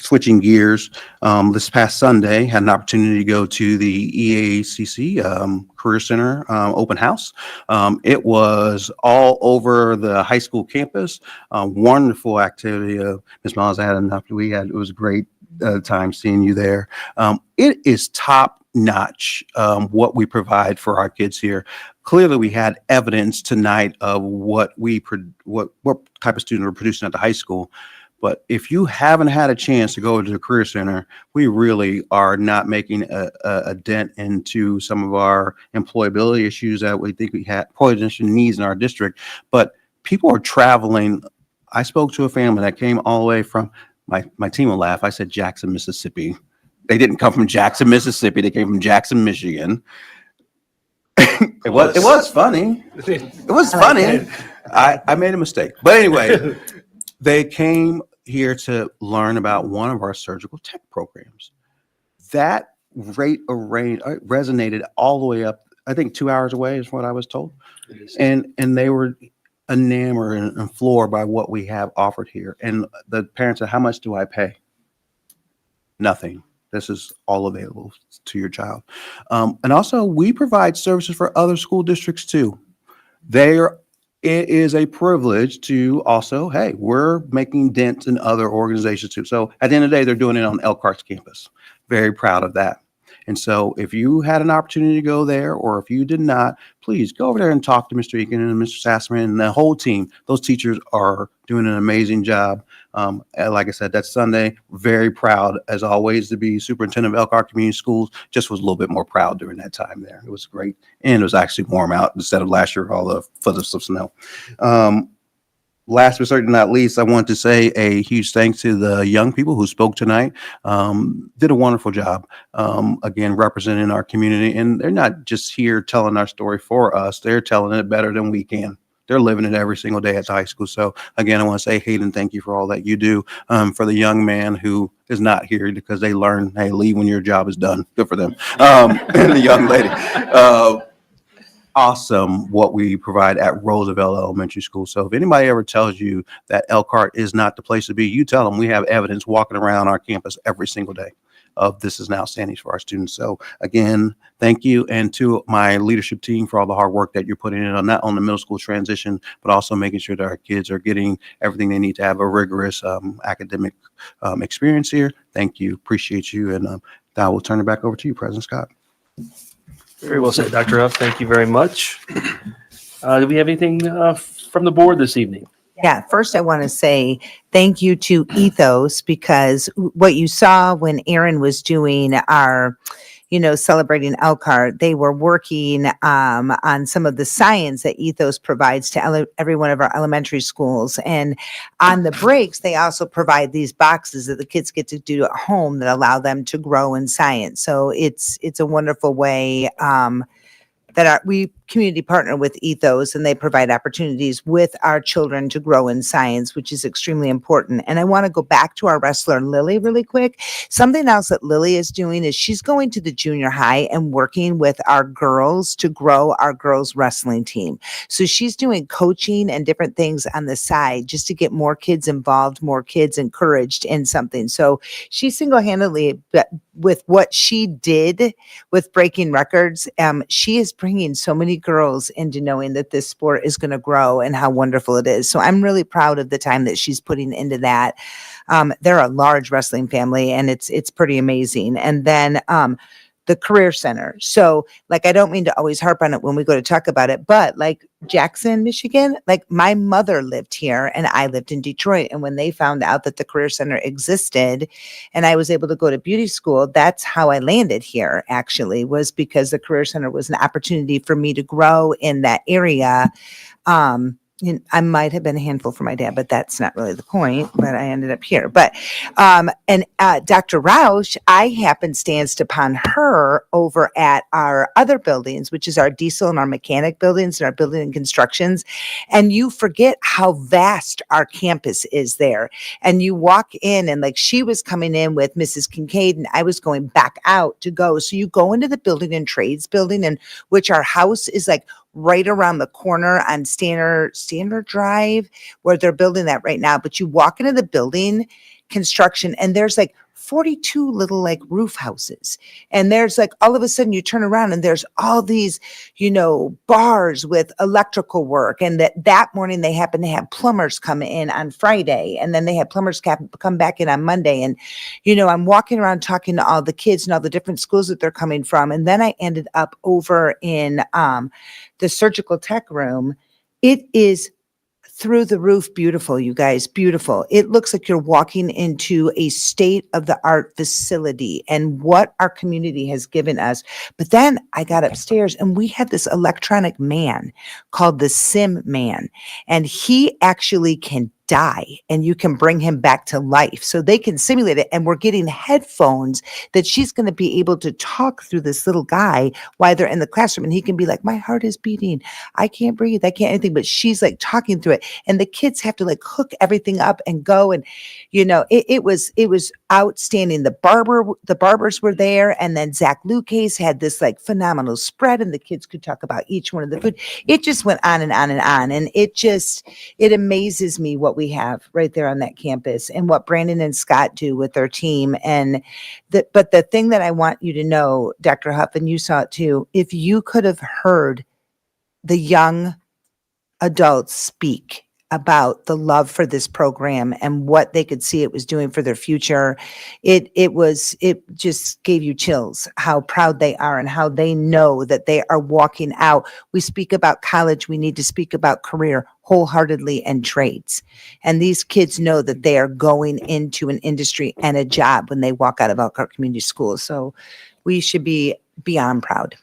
Switching gears, this past Sunday, had an opportunity to go to the EACC Career Center open house. It was all over the high school campus. Wonderful activity. Ms. Miles, it was a great time seeing you there. It is top notch what we provide for our kids here. Clearly, we had evidence tonight of what type of students we're producing at the high school. But if you haven't had a chance to go to the Career Center, we really are not making a dent into some of our employability issues that we think we have, employability needs in our district. But people are traveling. I spoke to a family that came all the way from, my team will laugh, I said Jackson, Mississippi. They didn't come from Jackson, Mississippi. They came from Jackson, Michigan. It was funny. It was funny. I made a mistake. But anyway, they came here to learn about one of our surgical tech programs. That rate of rain resonated all the way up, I think 2 hours away is what I was told. And they were enamored and floored by what we have offered here. And the parents said, how much do I pay? Nothing. This is all available to your child. And also, we provide services for other school districts too. It is a privilege to also, hey, we're making dents in other organizations too. So at the end of the day, they're doing it on Elkhart's campus. Very proud of that. And so if you had an opportunity to go there, or if you did not, please go over there and talk to Mr. Eakin and Mr. Sassman and the whole team. Those teachers are doing an amazing job. And like I said, that's Sunday. Very proud, as always, to be superintendent of Elkhart Community Schools. Just was a little bit more proud during that time there. It was great. And it was actually warm out instead of last year, all the foot of snow. Last but certainly not least, I want to say a huge thanks to the young people who spoke tonight. Did a wonderful job, again, representing our community. And they're not just here telling our story for us. They're telling it better than we can. They're living it every single day at the high school. So again, I want to say, Hayden, thank you for all that you do. For the young man who is not here because they learn, hey, leave when your job is done. Good for them. And the young lady. Awesome what we provide at Roosevelt Elementary School. So if anybody ever tells you that Elkhart is not the place to be, you tell them we have evidence walking around our campus every single day of this is an outstanding for our students. So again, thank you. And to my leadership team for all the hard work that you're putting in on not only the middle school transition, but also making sure that our kids are getting everything they need to have a rigorous academic experience here. Thank you. Appreciate you. And I will turn it back over to you, President Scott. Very well said, Dr. Huff. Thank you very much. Do we have anything from the board this evening? Yeah, first I want to say thank you to Ethos, because what you saw when Aaron was doing our, celebrating Elkhart, they were working on some of the science that Ethos provides to every one of our elementary schools. And on the breaks, they also provide these boxes that the kids get to do at home that allow them to grow in science. So it's a wonderful way that we community partner with Ethos, and they provide opportunities with our children to grow in science, which is extremely important. And I want to go back to our wrestler, Lily, really quick. Something else that Lily is doing is she's going to the junior high and working with our girls to grow our girls wrestling team. So she's doing coaching and different things on the side just to get more kids involved, more kids encouraged in something. So she single-handedly, with what she did with breaking records, she is bringing so many girls into knowing that this sport is going to grow and how wonderful it is. So I'm really proud of the time that she's putting into that. They're a large wrestling family, and it's pretty amazing. And then the Career Center. So I don't mean to always harp on it when we go to talk about it, but Jackson, Michigan, my mother lived here and I lived in Detroit. And when they found out that the Career Center existed and I was able to go to beauty school, that's how I landed here, actually, was because the Career Center was an opportunity for me to grow in that area. I might have been a handful for my dad, but that's not really the point. But I ended up here. But Dr. Roush, I happenstanced upon her over at our other buildings, which is our diesel and our mechanic buildings and our building and constructions. And you forget how vast our campus is there. And you walk in, and she was coming in with Mrs. Kincaid, and I was going back out to go. So you go into the building and trades building, in which our house is right around the corner on Standard Drive, where they're building that right now. But you walk into the building construction and there's like 42 little like roof houses. And there's like, all of a sudden you turn around and there's all these, bars with electrical work. And that morning they happen to have plumbers come in on Friday. And then they have plumbers come back in on Monday. And, I'm walking around talking to all the kids and all the different schools that they're coming from. And then I ended up over in the surgical tech room. It is through the roof beautiful, you guys, beautiful. It looks like you're walking into a state-of-the-art facility and what our community has given us. But then I got upstairs and we had this electronic man called the Sim Man, and he actually can die and you can bring him back to life. So they can simulate it, and we're getting headphones that she's going to be able to talk through this little guy while they're in the classroom, and he can be like, my heart is beating, I can't breathe, I can't anything, but she's like talking through it, and the kids have to like hook everything up and go. And it was outstanding. The barbers were there, and then Zach Lucas had this like phenomenal spread, and the kids could talk about each one of the food. It just went on and on and on, and it amazes me what we have right there on that campus and what Brandon and Scott do with their team. But the thing that I want you to know, Dr. Huff, and you saw it too, if you could have heard the young adults speak about the love for this program and what they could see it was doing for their future, it just gave you chills how proud they are and how they know that they are walking out. We speak about college, we need to speak about career wholeheartedly and trades. And these kids know that they are going into an industry and a job when they walk out of Elkhart Community Schools. So we should be beyond proud.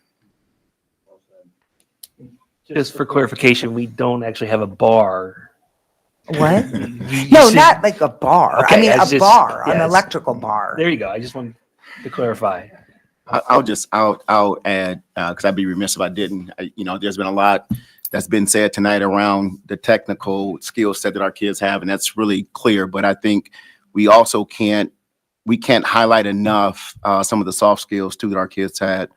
Just for clarification, we don't actually have a bar. What? You No, said- not like a bar. Okay, I mean, it's a just- bar, an yes. electrical bar. There you go. I just wanted to clarify. I'll add, because I'd be remiss if I didn't. There's been a lot that's been said tonight around the technical skill set that our kids have, and that's really clear. But I think we also can't highlight enough some of the soft skills too that our kids had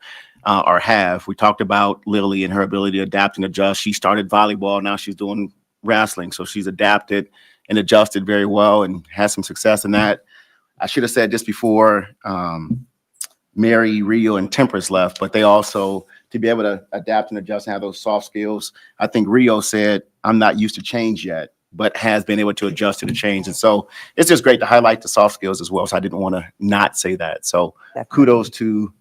or have. We talked about Lily and her ability to adapt and adjust. She started volleyball, now she's doing wrestling, so she's adapted and adjusted very well and has some success in that. I should have said this before Mary, Rio, and Temperance left, but they also, to be able to adapt and adjust and have those soft skills. I think Rio said, I'm not used to change yet, but has been able to adjust to the change. And so it's just great to highlight the soft skills as well. So I didn't want to not say that. So kudos to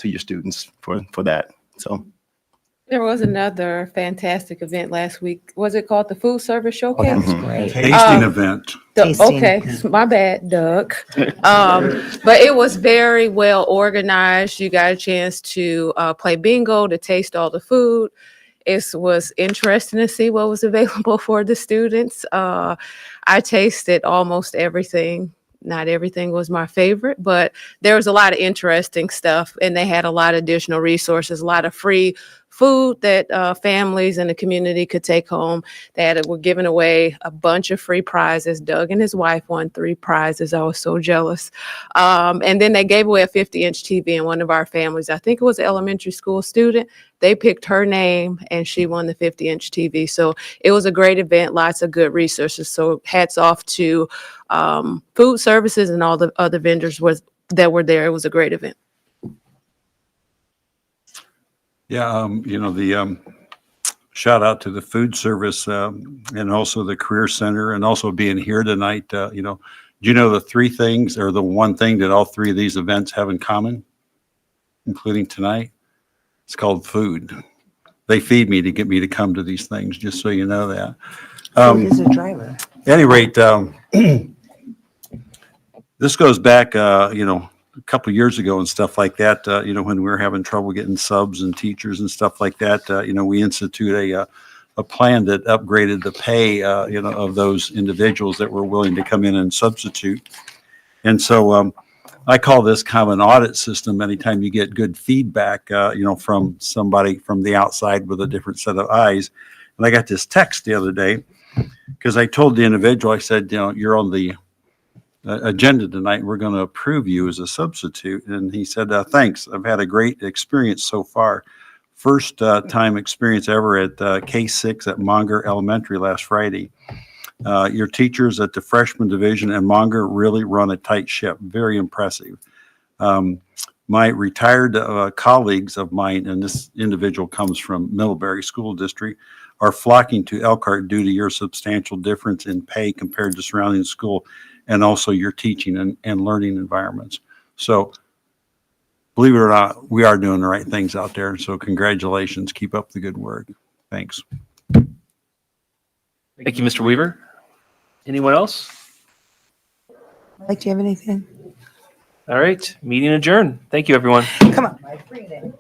your students for that. So. There was another fantastic event last week. Was it called the Food Service Showcase? Great. Tasting event. Okay, my bad, Doug. But it was very well organized. You got a chance to play bingo, to taste all the food. It was interesting to see what was available for the students. I tasted almost everything. Not everything was my favorite, but there was a lot of interesting stuff, and they had a lot of additional resources, a lot of free food that families and the community could take home. They were giving away a bunch of free prizes. Doug and his wife won 3 prizes. I was so jealous. And then they gave away a 50-inch TV, and one of our families, I think it was an elementary school student, they picked her name and she won the 50-inch TV. So it was a great event, lots of good resources. So hats off to food services and all the other vendors that were there. It was a great event. Yeah, the shout out to the food service and also the Career Center, and also being here tonight. Do you know the 3 things, or the one thing that all 3 of these events have in common, including tonight? It's called food. They feed me to get me to come to these things, just so you know that. Food is a driver. At any rate, this goes back, a couple of years ago and stuff like that, when we were having trouble getting subs and teachers and stuff like that, we instituted a plan that upgraded the pay, of those individuals that were willing to come in and substitute. And so I call this kind of an audit system. Anytime you get good feedback, from somebody from the outside with a different set of eyes. And I got this text the other day because I told the individual, I said, you're on the agenda tonight. We're going to approve you as a substitute. And he said, thanks. I've had a great experience so far. first time experience ever at K6 at Monger Elementary last Friday. Your teachers at the freshman division and Monger really run a tight ship. Very impressive. My retired colleagues of mine, and this individual comes from Middlebury School District, are flocking to Elkhart due to your substantial difference in pay compared to surrounding school, and also your teaching and learning environments. So believe it or not, we are doing the right things out there. So congratulations. Keep up the good work. Thanks. Thank you, Mr. Weaver. Anyone else? Mike, do you have anything? All right, meeting adjourned. Thank you, everyone. Come on, Mike, bring it in.